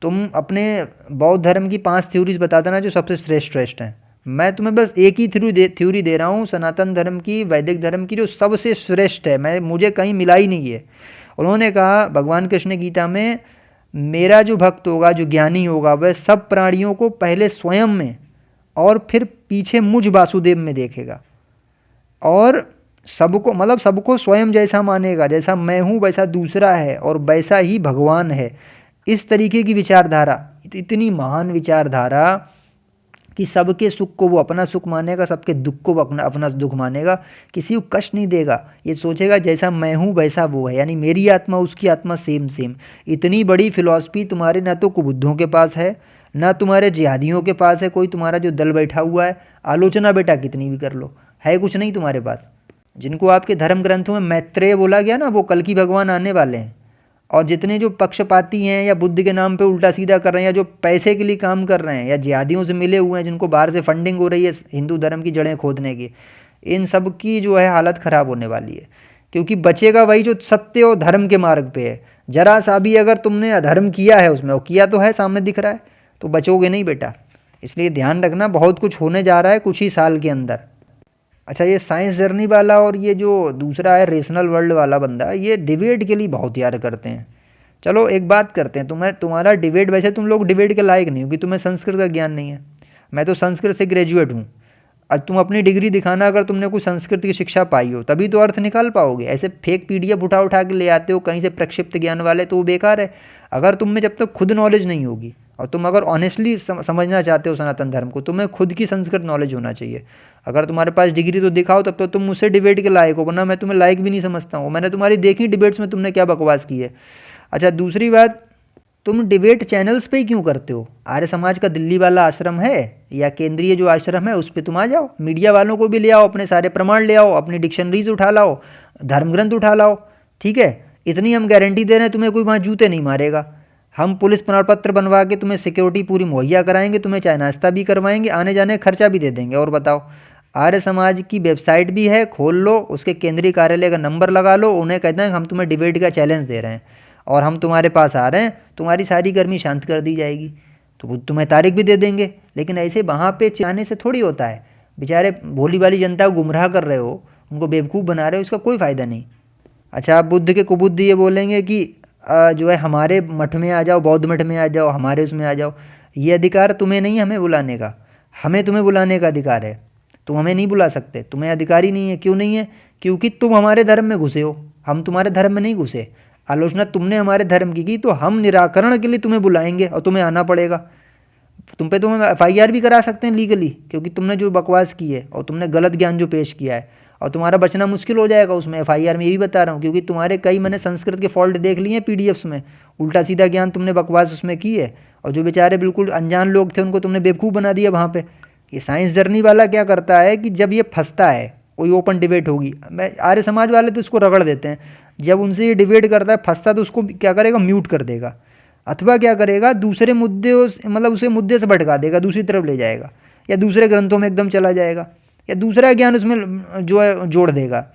तुम अपने बौद्ध धर्म की 5 थ्योरीज बता देना जो सबसे श्रेष्ठ हैं। मैं तुम्हें बस एक ही थ्योरी दे रहा हूँ, सनातन धर्म की, वैदिक धर्म की, जो सबसे श्रेष्ठ है। मुझे कहीं मिला ही नहीं है। उन्होंने कहा, भगवान कृष्ण गीता में, मेरा जो भक्त होगा, जो ज्ञानी होगा, वह सब प्राणियों को पहले स्वयं में और फिर पीछे मुझ वासुदेव में देखेगा, और सबको, मतलब सबको स्वयं जैसा मानेगा। जैसा मैं हूँ वैसा दूसरा है, और वैसा ही भगवान है। इस तरीके की विचारधारा, इतनी महान विचारधारा कि सबके सुख को वो अपना सुख मानेगा, सबके दुख को वो अपना दुख मानेगा, किसी को कष्ट नहीं देगा। ये सोचेगा जैसा मैं हूँ वैसा वो है, यानी मेरी आत्मा उसकी आत्मा सेम सेम। इतनी बड़ी फिलॉसफी तुम्हारे ना तो कुबुद्धों के पास है, ना तुम्हारे जिहादियों के पास है। कोई तुम्हारा जो दल बैठा हुआ है, आलोचना बेटा कितनी भी कर लो, है कुछ नहीं तुम्हारे पास। जिनको आपके धर्म ग्रंथों में मैत्रेय बोला गया ना, वो कल की भगवान आने वाले हैं। और जितने जो पक्षपाती हैं, या बुद्ध के नाम पे उल्टा सीधा कर रहे हैं, या जो पैसे के लिए काम कर रहे हैं, या जिहादियों से मिले हुए हैं, जिनको बाहर से फंडिंग हो रही है हिंदू धर्म की जड़ें खोदने की, इन सब की जो है हालत ख़राब होने वाली है। क्योंकि बचेगा वही जो सत्य और धर्म के मार्ग पे है। जरा सा भी अगर तुमने अधर्म किया है उसमें, और किया तो है, सामने दिख रहा है, तो बचोगे नहीं बेटा। इसलिए ध्यान रखना, बहुत कुछ होने जा रहा है कुछ ही साल के अंदर। अच्छा, ये साइंस जर्नी वाला और ये जो दूसरा है रेशनल वर्ल्ड वाला बंदा, ये डिबेट के लिए बहुत यार करते हैं। चलो एक बात करते हैं, तुम्हारा डिबेट, वैसे तुम लोग डिबेट के लायक नहीं हो, कि तुम्हें संस्कृत का ज्ञान नहीं है। मैं तो संस्कृत से ग्रेजुएट हूँ। अब तुम अपनी डिग्री दिखाना, अगर तुमने कोई संस्कृत की शिक्षा पाई हो तभी तो अर्थ निकाल पाओगे। ऐसे फेक पीडीएफ उठा उठा के ले आते हो कहीं से प्रक्षिप्त ज्ञान वाले, तो वो बेकार है। अगर तुम में जब तक खुद नॉलेज नहीं होगी, और तुम अगर ऑनेस्टली समझना चाहते हो सनातन धर्म को, तुम्हें खुद की संस्कृत नॉलेज होना चाहिए। अगर तुम्हारे पास डिग्री तो दिखाओ, तब तो तुम मुझसे डिबेट के लायक हो, वरना मैं तुम्हें लायक भी नहीं समझता हूँ। मैंने तुम्हारी देखी डिबेट्स में तुमने क्या बकवास की है। अच्छा, दूसरी बात, तुम डिबेट चैनल्स पे ही क्यों करते हो? आर्य समाज का दिल्ली वाला आश्रम है, या केंद्रीय जो आश्रम है उस पर तुम आ जाओ, मीडिया वालों को भी ले आओ, अपने सारे प्रमाण ले आओ, अपनी डिक्शनरीज उठा लाओ, धर्म ग्रंथ उठा लाओ, ठीक है। इतनी हम गारंटी दे रहे हैं, तुम्हें कोई वहाँ जूते नहीं मारेगा। हम पुलिस प्रमाण पत्र बनवा के तुम्हें सिक्योरिटी पूरी मुहैया कराएंगे, तुम्हें चाय नाश्ता भी करवाएंगे, आने जाने का खर्चा भी दे देंगे। और बताओ, आर्य समाज की वेबसाइट भी है, खोल लो, उसके केंद्रीय कार्यालय का नंबर लगा लो, उन्हें कहते हैं हम तुम्हें डिबेट का चैलेंज दे रहे हैं और हम तुम्हारे पास आ रहे हैं, तुम्हारी सारी गर्मी शांत कर दी जाएगी। तो वो तुम्हें तारीख भी दे देंगे। लेकिन ऐसे वहाँ पे जाने से थोड़ी होता है। बेचारे भोली वाली जनता को गुमराह कर रहे हो, उनको बेवकूफ़ बना रहे हो, इसका कोई फ़ायदा नहीं। अच्छा, आप बुद्ध के कुबुद्ध ये बोलेंगे कि जो है हमारे मठ में आ जाओ, बौद्ध मठ में आ जाओ, हमारे उसमें आ जाओ। ये अधिकार तुम्हें नहीं है हमें बुलाने का, हमें तुम्हें बुलाने का अधिकार है। तुम हमें नहीं बुला सकते, तुम्हें अधिकार ही नहीं है। क्यों नहीं है? क्योंकि तुम हमारे धर्म में घुसे हो, हम तुम्हारे धर्म में नहीं घुसे। आलोचना तुमने हमारे धर्म की तो हम निराकरण के लिए तुम्हें बुलाएंगे और तुम्हें आना पड़ेगा। तुम पे तो हम FIR भी करा सकते हैं लीगली, क्योंकि तुमने जो बकवास की है और तुमने गलत ज्ञान जो पेश किया है, और तुम्हारा बचना मुश्किल हो जाएगा उसमें FIR में, ये भी बता रहा हूँ। क्योंकि तुम्हारे कई मैंने संस्कृत के फॉल्ट देख लिए हैं PDFs में, उल्टा सीधा ज्ञान तुमने बकवास उसमें की है, और जो बेचारे बिल्कुल अनजान लोग थे उनको तुमने बेवकूफ़ बना दिया वहाँ पर। ये साइंस जर्नी वाला क्या करता है कि जब ये फंसता है, कोई ओपन डिबेट होगी, मैं आर्य समाज वाले तो इसको रगड़ देते हैं, जब उनसे ये डिबेट करता है फंसता तो उसको क्या करेगा, म्यूट कर देगा, अथवा क्या करेगा दूसरे मुद्दे, मतलब उसे मुद्दे से भटका देगा, दूसरी तरफ ले जाएगा, या दूसरे ग्रंथों में एकदम चला जाएगा, या दूसरा ज्ञान उसमें जो है जोड़ देगा,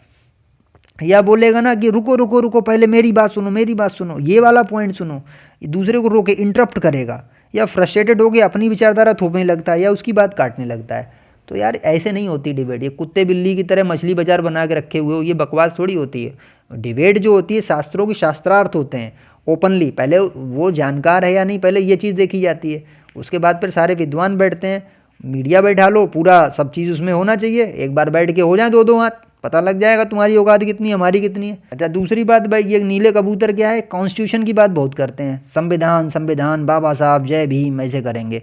या बोलेगा ना कि रुको रुको रुको, पहले मेरी बात सुनो, मेरी बात सुनो, ये वाला पॉइंट सुनो, दूसरे को रोके इंटरप्ट करेगा, या फ्रस्ट्रेटेड हो के अपनी विचारधारा थोपने लगता है, या उसकी बात काटने लगता है। तो यार ऐसे नहीं होती डिबेट। ये कुत्ते बिल्ली की तरह मछली बाजार बना के रखे हुए हो, ये बकवास थोड़ी होती है। डिबेट जो होती है शास्त्रों की शास्त्रार्थ होते हैं ओपनली। पहले वो जानकार है या नहीं, पहले ये चीज़ देखी जाती है, उसके बाद फिर सारे विद्वान बैठते हैं, मीडिया बैठा लो, पूरा सब चीज़ उसमें होना चाहिए। एक बार बैठ के हो जाए दो हाथ, पता लग जाएगा तुम्हारी औकात कितनी है, हमारी कितनी है। अच्छा, दूसरी बात भाई, ये नीले कबूतर क्या है, कॉन्स्टिट्यूशन की बात बहुत करते हैं, संविधान संविधान, बाबा साहब जय भीम, ऐसे करेंगे।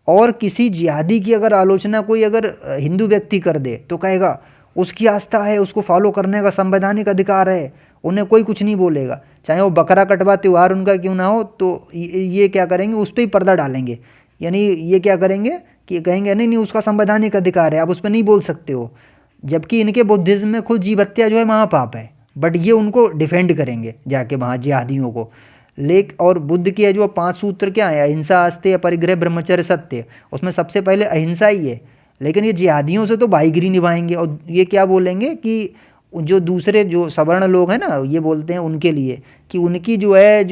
और किसी जिहादी की अगर आलोचना कोई अगर हिंदू व्यक्ति कर दे तो कहेगा उसकी आस्था है, उसको फॉलो करने का संवैधानिक अधिकार है, उन्हें कोई कुछ नहीं बोलेगा, चाहे वो बकरा कटवा त्यौहार उनका क्यों ना हो। तो ये क्या करेंगे, उस पर ही पर्दा डालेंगे, यानी ये क्या करेंगे कि कहेंगे नहीं नहीं उसका संवैधानिक अधिकार है, आप उस पर नहीं बोल सकते हो। जबकि इनके बुद्धिज्म में खुद जीव हत्या जो है महापाप है, बट ये उनको डिफेंड करेंगे जाके वहाँ जिहादियों को। और बुद्ध के जो 5 सूत्र क्या है, अहिंसा, आस्ते, अपरिग्रह, ब्रह्मचर्य, सत्य, उसमें सबसे पहले अहिंसा ही है। लेकिन ये जिहादियों से तो भाईगिरी निभाएंगे और ये क्या बोलेंगे कि जो दूसरे जो सवर्ण लोग हैं ना, ये बोलते हैं उनके लिए कि उनकी जो है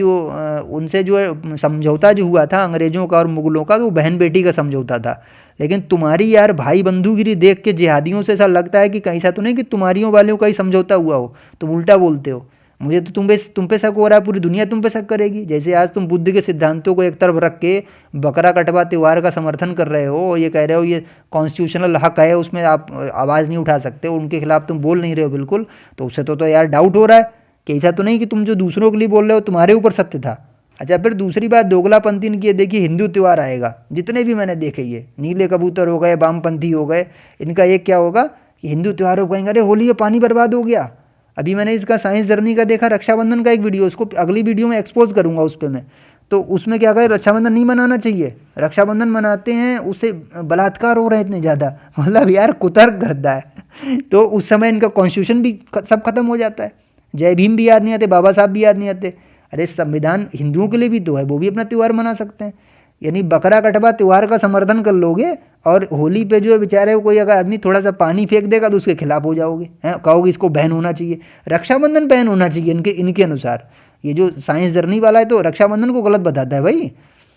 उनसे जो है समझौता जो हुआ था अंग्रेज़ों का और मुगलों का, तो वो बहन बेटी का समझौता था। लेकिन तुम्हारी यार भाई बंधुगिरी देख के जिहादियों से ऐसा लगता है कि कहीं सा तो नहीं कि तुम्हारियों वालों का ही समझौता हुआ हो, तुम उल्टा बोलते हो। मुझे तो तुम पे शक हो रहा है, पूरी दुनिया तुम पे शक करेगी। जैसे आज तुम बुद्ध के सिद्धांतों को एक तरफ रख के बकरा कटवा त्यौहार का समर्थन कर रहे हो और ये कह रहे हो ये कॉन्स्टिट्यूशनल हक है, उसमें आप आवाज़ नहीं उठा सकते, उनके खिलाफ तुम बोल नहीं रहे हो बिल्कुल, तो उससे तो यार डाउट हो रहा है कि ऐसा तो नहीं कि तुम जो दूसरों के लिए बोल रहे हो तुम्हारे ऊपर सत्य था। अच्छा, फिर दूसरी बात दोगलापंथी इनकी है, देखिए हिंदू त्यौहार आएगा, जितने भी मैंने देखे, ये नीले कबूतर हो गए, वामपंथी हो गए, इनका एक क्या होगा कि हिंदू त्यौहारों को कहेंगे अरे होली है, पानी बर्बाद हो गया। अभी मैंने इसका साइंस जर्नी का देखा, रक्षाबंधन का एक वीडियो, उसको अगली वीडियो में एक्सपोज करूंगा उस पर मैं। तो उसमें क्या कहे, रक्षाबंधन नहीं मनाना चाहिए, रक्षाबंधन मनाते हैं उससे बलात्कार हो रहे हैं इतने ज़्यादा, मतलब यार कुतर्क करता है। तो उस समय इनका कॉन्स्टिट्यूशन भी सब खत्म हो जाता है, जय भीम भी याद नहीं आते, बाबा साहब भी याद नहीं आते। अरे संविधान हिंदुओं के लिए भी तो है, वो भी अपना त्यौहार मना सकते हैं। यानी बकरा कटवा त्यौहार का समर्थन कर लोगे और होली पे जो है बेचारे कोई अगर आदमी थोड़ा सा पानी फेंक देगा तो उसके खिलाफ हो जाओगे, हैं, कहोगे इसको बैन होना चाहिए। रक्षाबंधन बैन होना चाहिए इनके इनके अनुसार। ये जो साइंस जर्नी वाला है तो रक्षाबंधन को गलत बताता है भाई।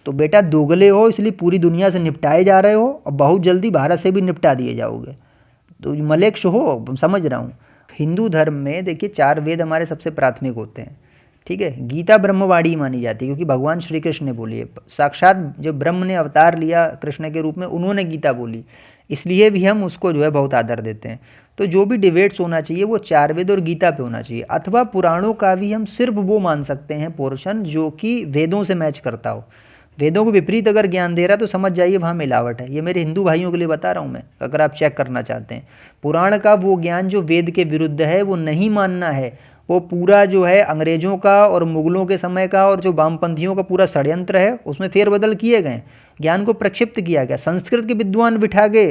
तो बेटा दोगले हो, इसलिए पूरी दुनिया से निपटाए जा रहे हो और बहुत जल्दी भारत से भी निपटा दिए जाओगे। तो मलेक्ष हो, समझ रहा हूँ। हिंदू धर्म में देखिए 4 वेद हमारे सबसे प्राथमिक होते हैं, ठीक है। गीता ब्रह्मवाणी मानी जाती है क्योंकि भगवान श्री कृष्ण ने बोली है, साक्षात जब ब्रह्म ने अवतार लिया कृष्ण के रूप में, उन्होंने गीता बोली, इसलिए भी हम उसको जो है बहुत आदर देते हैं। तो जो भी डिबेट्स होना चाहिए वो 4 वेद और गीता पे होना चाहिए, अथवा पुराणों का भी हम सिर्फ वो मान सकते हैं पोर्शन जो कि वेदों से मैच करता हो। वेदों को विपरीत अगर ज्ञान दे रहा है तो समझ जाइए वहाँ मिलावट है। ये मेरे हिंदू भाइयों के लिए बता रहा हूँ मैं, अगर आप चेक करना चाहते हैं। पुराण का वो ज्ञान जो वेद के विरुद्ध है वो नहीं मानना है। वो पूरा जो है अंग्रेज़ों का और मुगलों के समय का और जो वामपंथियों का पूरा षड्यंत्र है, उसमें फेरबदल किए गए, ज्ञान को प्रक्षिप्त किया गया। संस्कृत के विद्वान बिठा के,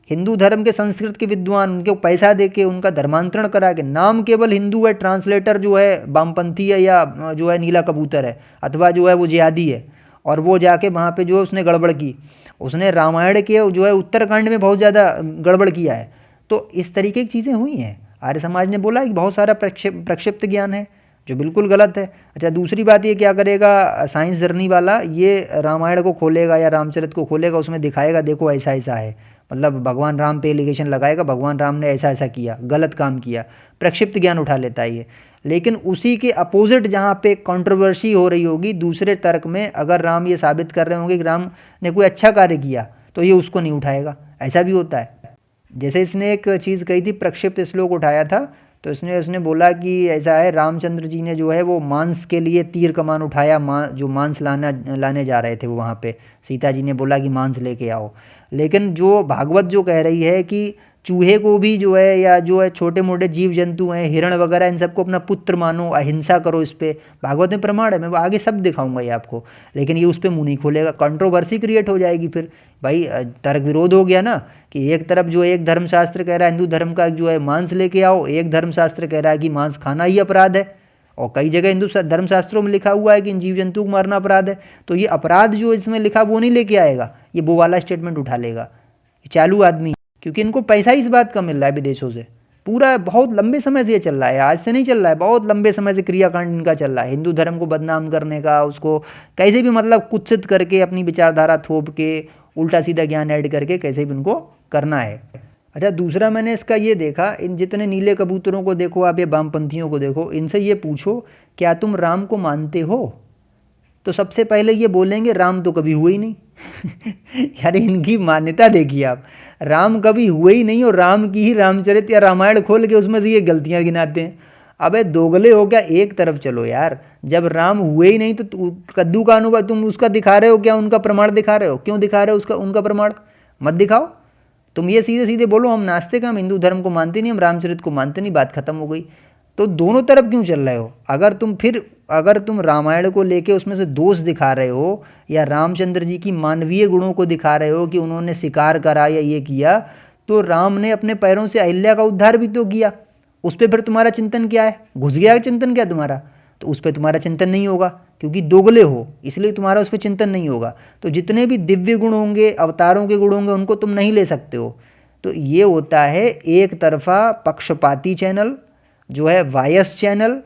हिंदू धर्म के संस्कृत के विद्वान, उनको पैसा दे के उनका धर्मांतरण करा के, नाम केवल हिंदू है, ट्रांसलेटर जो है वामपंथी है या जो है नीला कबूतर है, अथवा जो है वो जिहादी है। और वो जाके वहाँ पे जो है उसने गड़बड़ की, उसने रामायण के जो है उत्तरकांड में बहुत ज़्यादा गड़बड़ किया है। तो इस तरीके की चीज़ें हुई हैं। आर्य समाज ने बोला कि बहुत सारा प्रक्षिप्त ज्ञान है जो बिल्कुल गलत है। अच्छा, दूसरी बात ये क्या करेगा साइंस जर्नी वाला, ये रामायण को खोलेगा या रामचरित को खोलेगा, उसमें दिखाएगा देखो ऐसा ऐसा है, मतलब भगवान राम पे एलिगेशन लगाएगा, भगवान राम ने ऐसा ऐसा किया, गलत काम किया, प्रक्षिप्त ज्ञान उठा लेता है ये। लेकिन उसी के अपोजिट जहाँ पे कंट्रोवर्सी हो रही होगी दूसरे तर्क में, अगर राम ये साबित कर रहे होंगे कि राम ने कोई अच्छा कार्य किया, तो ये उसको नहीं उठाएगा। ऐसा भी होता है। जैसे इसने एक चीज़ कही थी, प्रक्षिप्त श्लोक उठाया था, तो उसने बोला कि ऐसा है, रामचंद्र जी ने जो है वो मांस के लिए तीर कमान उठाया, जो मांस लाने जा रहे थे वो वहाँ पे, सीता जी ने बोला कि मांस लेके आओ। लेकिन जो भागवत जो कह रही है कि चूहे को भी जो है, या जो है छोटे मोटे जीव जंतु हैं, हिरण वगैरह, इन सबको अपना पुत्र मानो, अहिंसा करो, इस पर भागवत में प्रमाण है। मैं वो आगे सब दिखाऊंगा ये आपको, लेकिन ये उस पर मुंह नहीं खोलेगा, कंट्रोवर्सी क्रिएट हो जाएगी। फिर भाई तर्क विरोध हो गया ना, कि एक तरफ जो एक धर्मशास्त्र कह रहा है हिंदू धर्म का जो है मांस लेके आओ, एक धर्मशास्त्र कह रहा है कि मांस खाना ही अपराध है, और कई जगह हिंदू धर्मशास्त्रों में लिखा हुआ है कि इन जीव जंतु को मारना अपराध है। तो ये अपराध जो इसमें लिखा वो नहीं लेके आएगा, ये वो वाला स्टेटमेंट उठा लेगा चालू आदमी, क्योंकि इनको पैसा इस बात का मिल रहा है विदेशों से। पूरा बहुत लंबे समय से ये चल रहा है, आज से नहीं चल रहा है, बहुत लंबे समय से क्रियाकांड इनका चल रहा है, हिंदू धर्म को बदनाम करने का, उसको कैसे भी मतलब कुत्सित करके अपनी विचारधारा थोप के उल्टा सीधा ज्ञान ऐड करके कैसे भी उनको करना है। अच्छा, दूसरा मैंने इसका ये देखा, इन जितने नीले कबूतरों को देखो आप, ये वामपंथियों को देखो, इनसे ये पूछो क्या तुम राम को मानते हो, तो सबसे पहले ये बोलेंगे राम तो कभी हुए ही नहीं। यार इनकी मान्यता देखिए आप, राम कभी हुए ही नहीं, और राम की ही रामचरित या रामायण खोल के उसमें से ये गलतियां गिनाते हैं। अबे दोगले हो क्या, एक तरफ चलो यार। जब राम हुए ही नहीं तो कद्दू का अनुभव तुम उसका दिखा रहे हो क्या, उनका प्रमाण दिखा रहे हो, क्यों दिखा रहे हो उसका उनका प्रमाण, मत दिखाओ। तुम ये सीधे सीधे बोलो हम नास्तिक, हम हिंदू धर्म को मानते नहीं, हम रामचरित को मानते नहीं, बात खत्म हो गई। तो दोनों तरफ क्यों चल रहे हो? अगर तुम रामायण को लेके उसमें से दोष दिखा रहे हो, या रामचंद्र जी की मानवीय गुणों को दिखा रहे हो कि उन्होंने शिकार करा या ये किया, तो राम ने अपने पैरों से अहिल्या का उद्धार भी तो किया। उस पर फिर तुम्हारा चिंतन क्या है? घुस गया चिंतन क्या तुम्हारा? तो उस पर तुम्हारा चिंतन नहीं होगा, क्योंकि दोगले हो, इसलिए तुम्हारा उस पर चिंतन नहीं होगा। तो जितने भी दिव्य गुण होंगे, अवतारों के गुण होंगे, उनको तुम नहीं ले सकते हो। तो ये होता है एक तरफा पक्षपाती चैनल जो है, वायस चैनल,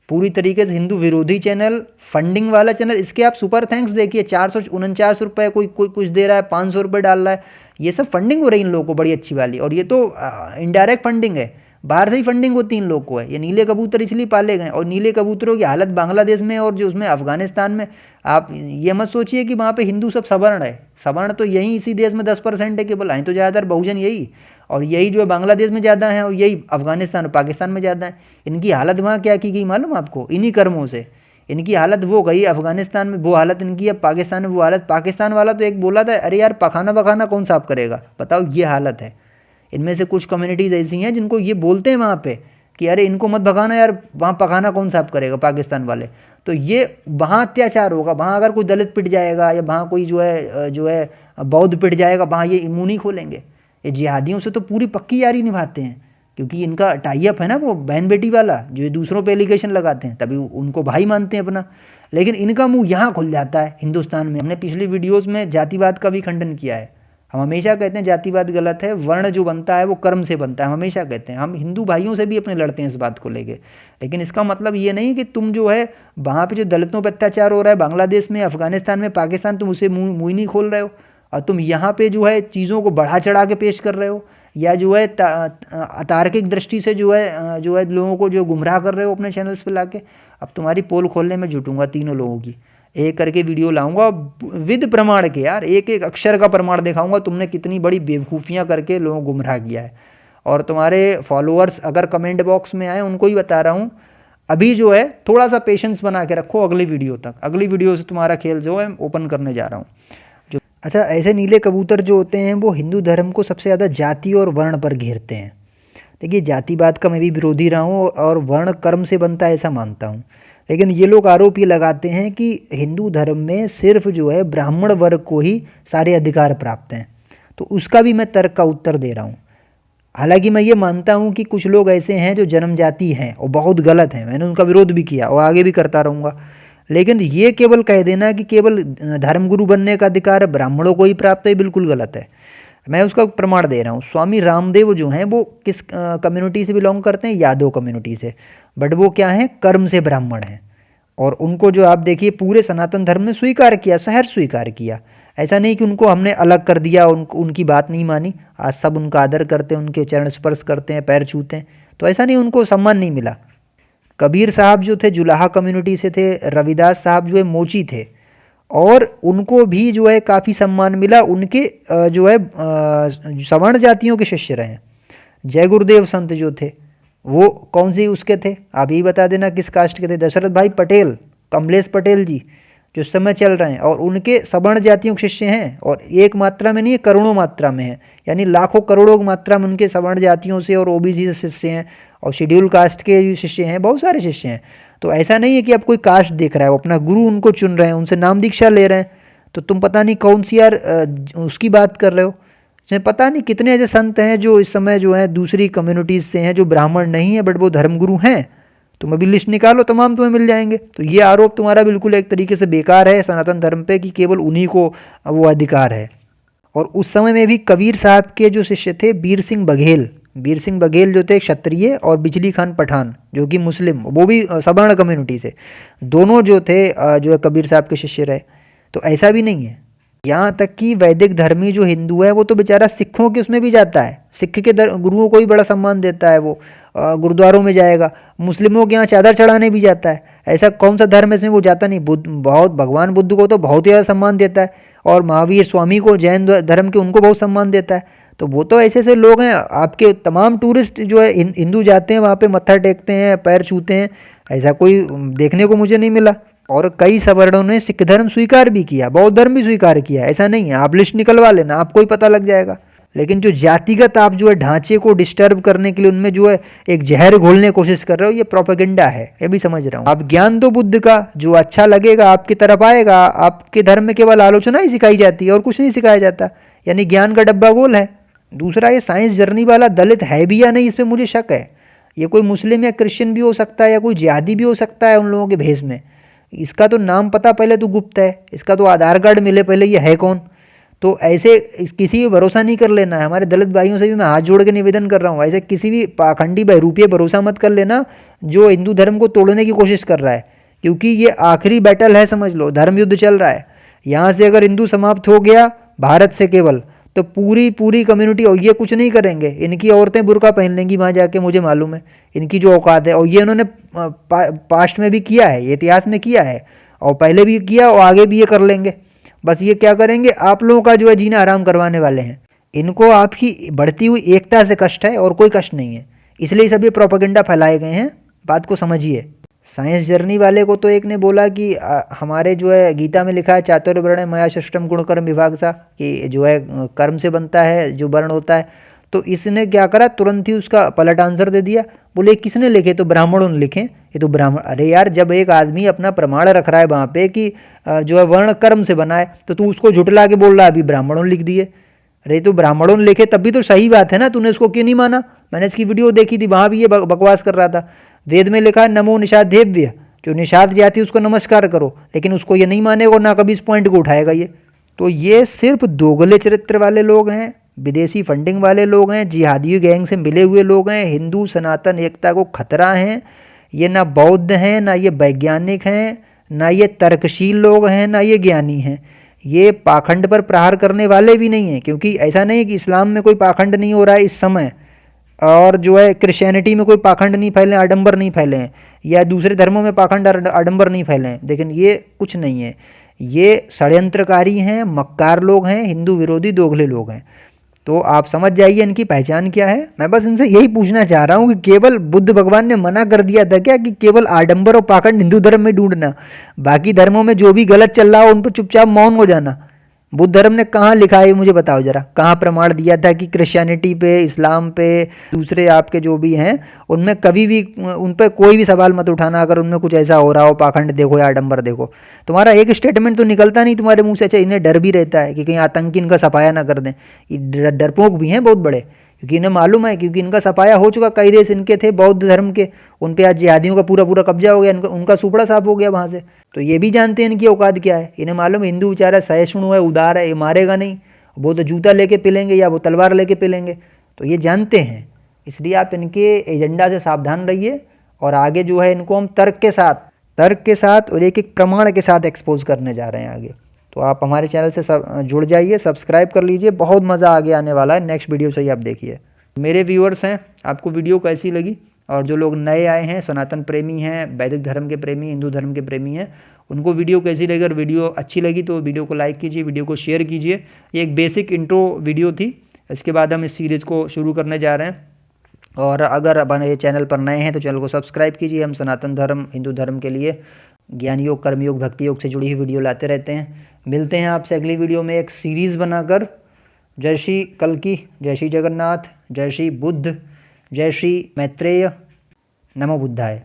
पूरी तरीके से हिंदू विरोधी चैनल, फंडिंग वाला चैनल। इसके आप सुपर थैंक्स देखिए, 449 रुपये कोई कोई कुछ दे रहा है, 500 रुपये डाल रहा है, ये सब फंडिंग हो रही है इन लोगों को, बड़ी अच्छी वाली। और ये तो इनडायरेक्ट फंडिंग है, बाहर से ही फंडिंग होती है इन लोग को है। ये नीले कबूतर इसलिए पाले गए, और नीले कबूतरों की हालत बांग्लादेश में और जो उसमें अफगानिस्तान में, आप ये मत सोचिए कि वहाँ पे हिंदू सब सवर्ण है। सवर्ण तो यही इसी देश में 10% है केवल, हैं तो ज़्यादातर बहुजन यही, और यही जो है बांग्लादेश में ज़्यादा है, और यही अफगानिस्तान और पाकिस्तान में ज़्यादा है। इनकी हालत वहाँ क्या की गई मालूम आपको, इन्हीं कर्मों से इनकी हालत वो गई। अफगानिस्तान में वो हालत इनकी है, पाकिस्तान में वो हालत। पाकिस्तान वाला तो एक बोला था, अरे यार पखाना वखाना कौन साफ करेगा, बताओ, ये हालत है। इनमें से कुछ कम्युनिटीज़ ऐसी हैं जिनको ये बोलते हैं वहाँ पे कि अरे इनको मत भगाना यार, वहाँ पखाना कौन साफ करेगा, पाकिस्तान वाले। तो ये वहाँ अत्याचार होगा, वहाँ अगर कोई दलित पिट जाएगा या वहाँ कोई जो है बौद्ध पिट जाएगा, वहाँ ये मुँह नहीं खोलेंगे। ये जिहादियों से तो पूरी पक्की यारी निभाते हैं, क्योंकि इनका टाई अप है ना वो बहन बेटी वाला, जो दूसरों पे एलिगेशन लगाते हैं, तभी उनको भाई मानते हैं अपना। लेकिन इनका मुंह यहाँ खुल जाता है हिंदुस्तान में। हमने पिछली वीडियोस में जातिवाद का भी खंडन किया है। हम हमेशा कहते हैं जातिवाद गलत है, वर्ण जो बनता है वो कर्म से बनता है, हम हमेशा कहते हैं। हम हिंदू भाइयों से भी अपने लड़ते हैं इस बात को लेके। लेकिन इसका मतलब ये नहीं कि तुम जो है वहाँ पे जो दलितों पर अत्याचार हो रहा है बांग्लादेश में, अफगानिस्तान में, पाकिस्तान, तुम उसे मुँह नहीं खोल रहे हो, और तुम यहाँ पे जो है चीज़ों को बढ़ा चढ़ा के पेश कर रहे हो, या जो है अतार्किक दृष्टि से जो है लोगों को जो गुमराह कर रहे हो अपने चैनल्स पे लाके। अब तुम्हारी पोल खोलने में जुटूंगा, तीनों लोगों की एक करके वीडियो लाऊंगा विद प्रमाण के यार, एक एक अक्षर का प्रमाण दिखाऊंगा तुमने कितनी बड़ी बेवकूफ़ियाँ करके लोगों को गुमराह किया है। और तुम्हारे फॉलोअर्स अगर कमेंट बॉक्स में आए, उनको ही बता रहा हूँ, अभी जो है थोड़ा सा पेशेंस बना के रखो अगली वीडियो तक। अगली वीडियो से तुम्हारा खेल जो है ओपन करने जा रहा हूँ। अच्छा, ऐसे नीले कबूतर जो होते हैं वो हिंदू धर्म को सबसे ज़्यादा जाति और वर्ण पर घेरते हैं। देखिए, जातिवाद का मैं भी विरोधी रहा हूँ और वर्ण कर्म से बनता है ऐसा मानता हूँ। लेकिन ये लोग आरोप ये लगाते हैं कि हिंदू धर्म में सिर्फ जो है ब्राह्मण वर्ग को ही सारे अधिकार प्राप्त हैं। तो उसका भी मैं तर्क का उत्तर दे रहा हूँ। हालांकि मैं ये मानता हूँ कि कुछ लोग ऐसे हैं जो जन्मजाति हैं और बहुत गलत हैं, मैंने उनका विरोध भी किया और आगे भी करता रहूँगा। लेकिन ये केवल कह देना कि केवल धर्मगुरु बनने का अधिकार ब्राह्मणों को ही प्राप्त है, बिल्कुल गलत है। मैं उसका प्रमाण दे रहा हूँ। स्वामी रामदेव जो हैं वो किस कम्युनिटी से बिलोंग करते हैं, यादव कम्युनिटी से, बट वो क्या हैं, कर्म से ब्राह्मण हैं। और उनको जो आप देखिए पूरे सनातन धर्म ने स्वीकार किया, सहर्ष स्वीकार किया। ऐसा नहीं कि उनको हमने अलग कर दिया, उनकी बात नहीं मानी। आज सब उनका आदर करते हैं, उनके चरण स्पर्श करते हैं, पैर छूते हैं। तो ऐसा नहीं उनको सम्मान नहीं मिला। कबीर साहब जो थे जुलाहा कम्युनिटी से थे, रविदास साहब जो है मोची थे, और उनको भी जो है काफ़ी सम्मान मिला। उनके जो है सवर्ण जातियों के शिष्य रहे। जय गुरुदेव संत जो थे वो कौन सी उसके थे, आप ही बता देना किस कास्ट के थे। दशरथ भाई पटेल, कमलेश पटेल जी जो इस समय चल रहे हैं, और उनके सवर्ण जातियों के शिष्य हैं। और एक मात्रा में नहीं है, करोड़ों मात्रा में है, यानी लाखों करोड़ों की मात्रा में उनके सवर्ण जातियों से और ओबीसी से शिष्य हैं, और शेड्यूल कास्ट के शिष्य हैं, बहुत सारे शिष्य हैं। तो ऐसा नहीं है कि आप कोई कास्ट देख रहा है, वो अपना गुरु उनको चुन रहे हैं, उनसे नाम दीक्षा ले रहे हैं। तो तुम पता नहीं कौन सी यार उसकी बात कर रहे हो। इसमें पता नहीं कितने ऐसे संत हैं जो इस समय जो है दूसरी कम्युनिटीज़ से हैं, जो ब्राह्मण नहीं है बट वो धर्मगुरु हैं। तुम अभी लिस्ट निकालो, तमाम तुम्हें मिल जाएंगे। तो ये आरोप तुम्हारा बिल्कुल एक तरीके से बेकार है सनातन धर्म पे, कि केवल उन्हीं को वो अधिकार है। और उस समय में भी कबीर साहब के जो शिष्य थे वीर सिंह बघेल जो थे क्षत्रिय, और बिजली खान पठान जो कि मुस्लिम, वो भी सवर्ण कम्युनिटी से, दोनों जो थे जो है कबीर साहब के शिष्य रहे। तो ऐसा भी नहीं है। यहाँ तक कि वैदिक धर्मी जो हिंदू है वो तो बेचारा सिखों के उसमें भी जाता है, सिख के गुरुओं को भी बड़ा सम्मान देता है, वो गुरुद्वारों में जाएगा। मुस्लिमों के यहाँ चादर चढ़ाने भी जाता है। ऐसा कौन सा धर्म है इसमें वो जाता नहीं। बहुत भगवान बुद्ध को तो बहुत ही ज़्यादा सम्मान देता है, और महावीर स्वामी को जैन धर्म के उनको बहुत सम्मान देता है। तो वो तो ऐसे ऐसे लोग हैं। आपके तमाम टूरिस्ट जो है हिंदू जाते हैं वहाँ पे, मत्था टेकते हैं, पैर छूते हैं, ऐसा कोई देखने को मुझे नहीं मिला। और कई सवर्णों ने सिख धर्म स्वीकार भी किया, बौद्ध धर्म भी स्वीकार किया, ऐसा नहीं है। आप लिस्ट निकलवा लेना, आपको ही पता लग जाएगा। लेकिन जो जातिगत आप जो है ढांचे को डिस्टर्ब करने के लिए उनमें जो है एक जहर घोलने की कोशिश कर रहे हो, ये प्रोपेगेंडा है, ये भी समझ रहा हूँ। आप ज्ञान दो बुद्ध का, जो अच्छा लगेगा आपकी तरफ आएगा। आपके धर्म में केवल आलोचना ही सिखाई जाती है और कुछ नहीं सिखाया जाता, यानी ज्ञान का डब्बा गोल है। दूसरा, ये साइंस जर्नी वाला दलित है भी या नहीं, इस पर मुझे शक है। ये कोई मुस्लिम या क्रिश्चियन भी हो सकता है, या कोई जिहादी भी हो सकता है उन लोगों के भेष में। इसका तो नाम पता पहले तो गुप्त है, इसका तो आधार कार्ड मिले पहले ये है कौन। तो ऐसे किसी भी भरोसा नहीं कर लेना है। हमारे दलित भाइयों से भी मैं हाथ जोड़ के निवेदन कर रहा हूँ, ऐसे किसी भी पाखंडी बहरूपीय भरोसा मत कर लेना जो हिंदू धर्म को तोड़ने की कोशिश कर रहा है, क्योंकि ये आखिरी बैटल है, समझ लो, धर्म युद्ध चल रहा है। यहाँ से अगर हिंदू समाप्त हो गया भारत से केवल, तो पूरी पूरी कम्युनिटी, और ये कुछ नहीं करेंगे, इनकी औरतें बुर्का पहन लेंगी वहाँ जाके, मुझे मालूम है इनकी जो औकात है। और ये इन्होंने पास्ट में भी किया है, ये इतिहास में किया है, और पहले भी किया और आगे भी ये कर लेंगे। बस ये क्या करेंगे, आप लोगों का जो है जीना आराम करवाने वाले हैं। इनको आपकी बढ़ती हुई एकता से कष्ट है और कोई कष्ट नहीं है, इसलिए सब ये प्रोपेगेंडा फैलाए गए हैं। बात को समझिए। साइंस जर्नी वाले को तो एक ने बोला कि हमारे जो है गीता में लिखा है चातुर्वर्ण मया षष्टम गुण कर्म विभाग सा, कि जो है कर्म से बनता है जो वर्ण होता है। तो इसने क्या करा, तुरंत ही उसका पलट आंसर दे दिया। बोले किसने लिखे, तो ब्राह्मणों ने लिखे। ये तो ब्राह्मण, अरे यार जब एक आदमी अपना प्रमाण रख रहा है वहाँ पे कि जो है वर्ण कर्म से बना है, तो तू उसको झुटला के बोल रहा है अभी ब्राह्मणों ने लिख दिए। अरे तो ब्राह्मणों ने लिखे तब भी तो सही बात है ना, तूने उसको क्यों नहीं माना। मैंने इसकी वीडियो देखी थी, वहाँ भी ये बकवास कर रहा था। वेद में लिखा है नमो निषादेभ्य, जो निषाद जाति उसको नमस्कार करो, लेकिन उसको ये नहीं मानेगा और ना कभी इस पॉइंट को उठाएगा ये। तो ये सिर्फ दोगले चरित्र वाले लोग हैं, विदेशी फंडिंग वाले लोग हैं, जिहादी गैंग से मिले हुए लोग हैं, हिंदू सनातन एकता को खतरा हैं। ये ना बौद्ध हैं, ना ये वैज्ञानिक हैं, ना ये तर्कशील लोग हैं, ना ये ज्ञानी हैं। ये पाखंड पर प्रहार करने वाले भी नहीं हैं, क्योंकि ऐसा नहीं है कि इस्लाम में कोई पाखंड नहीं हो रहा है इस समय, और जो है क्रिश्चियनिटी में कोई पाखंड नहीं फैले, आडंबर नहीं फैले हैं, या दूसरे धर्मों में पाखंड आडंबर नहीं फैले हैं। लेकिन ये कुछ नहीं है, ये षड्यंत्रकारी हैं, मक्कार लोग हैं, हिंदू विरोधी दोगले लोग हैं। तो आप समझ जाइए इनकी पहचान क्या है। मैं बस इनसे यही पूछना चाह रहा हूँ कि केवल बुद्ध भगवान ने मना कर दिया था क्या कि केवल आडंबर और पाखंड हिंदू धर्म में ढूंढना, बाकी धर्मों में जो भी गलत चल रहा हो उन पर चुपचाप मौन हो जाना। बुद्ध धर्म ने कहाँ लिखा है मुझे बताओ जरा, कहाँ प्रमाण दिया था कि क्रिश्चियनिटी पे, इस्लाम पे, दूसरे आपके जो भी हैं उनमें कभी भी उन पर कोई भी सवाल मत उठाना अगर उनमें कुछ ऐसा हो रहा हो, पाखंड देखो या आडंबर देखो। तुम्हारा एक स्टेटमेंट तो निकलता नहीं तुम्हारे मुंह से। अच्छा, इन्हें डर भी रहता है कि कहीं आतंकी इनका सफाया ना कर दें। ये डरपोक भी हैं बहुत बड़े, क्योंकि इन्हें मालूम है, क्योंकि इनका सफाया हो चुका। कई देश इनके थे बौद्ध धर्म के, उन पे आज जिहादियों का पूरा पूरा कब्जा हो गया, उनका सुपड़ा साफ हो गया वहाँ से। तो ये भी जानते हैं इनकी औकात क्या है। इन्हें मालूम है हिंदू बेचारा सहिष्णु है, उदार है, ये मारेगा नहीं, वो तो जूता लेके पिलेंगे या वो तलवार लेके पिलेंगे। तो ये जानते हैं, इसलिए आप इनके एजेंडा से सावधान रहिए। और आगे जो है इनको हम तर्क के साथ और एक एक प्रमाण के साथ एक्सपोज करने जा रहे हैं आगे। तो आप हमारे चैनल से जुड़ जाइए, सब्सक्राइब कर लीजिए, बहुत मज़ा आगे आने वाला है। नेक्स्ट वीडियो से ही आप देखिए। मेरे व्यूअर्स हैं, आपको वीडियो कैसी लगी, और जो लोग नए आए हैं, सनातन प्रेमी हैं, वैदिक धर्म के प्रेमी, हिंदू धर्म के प्रेमी हैं, उनको वीडियो कैसी लगी। अगर वीडियो अच्छी लगी तो वीडियो को लाइक कीजिए, वीडियो को शेयर कीजिए। ये एक बेसिक इंट्रो वीडियो थी, इसके बाद हम इस सीरीज़ को शुरू करने जा रहे हैं। और अगर हमारे चैनल पर नए हैं तो चैनल को सब्सक्राइब कीजिए। हम सनातन धर्म, हिंदू धर्म के लिए ज्ञान योग, कर्म योग, भक्ति योग से जुड़ी हुई वीडियो लाते रहते हैं। मिलते हैं आपसे अगली वीडियो में एक सीरीज़ बनाकर। जय श्री कल्कि, जय श्री जगन्नाथ, जय श्री बुद्ध, जय श्री मैत्रेय, नमो बुद्धाय।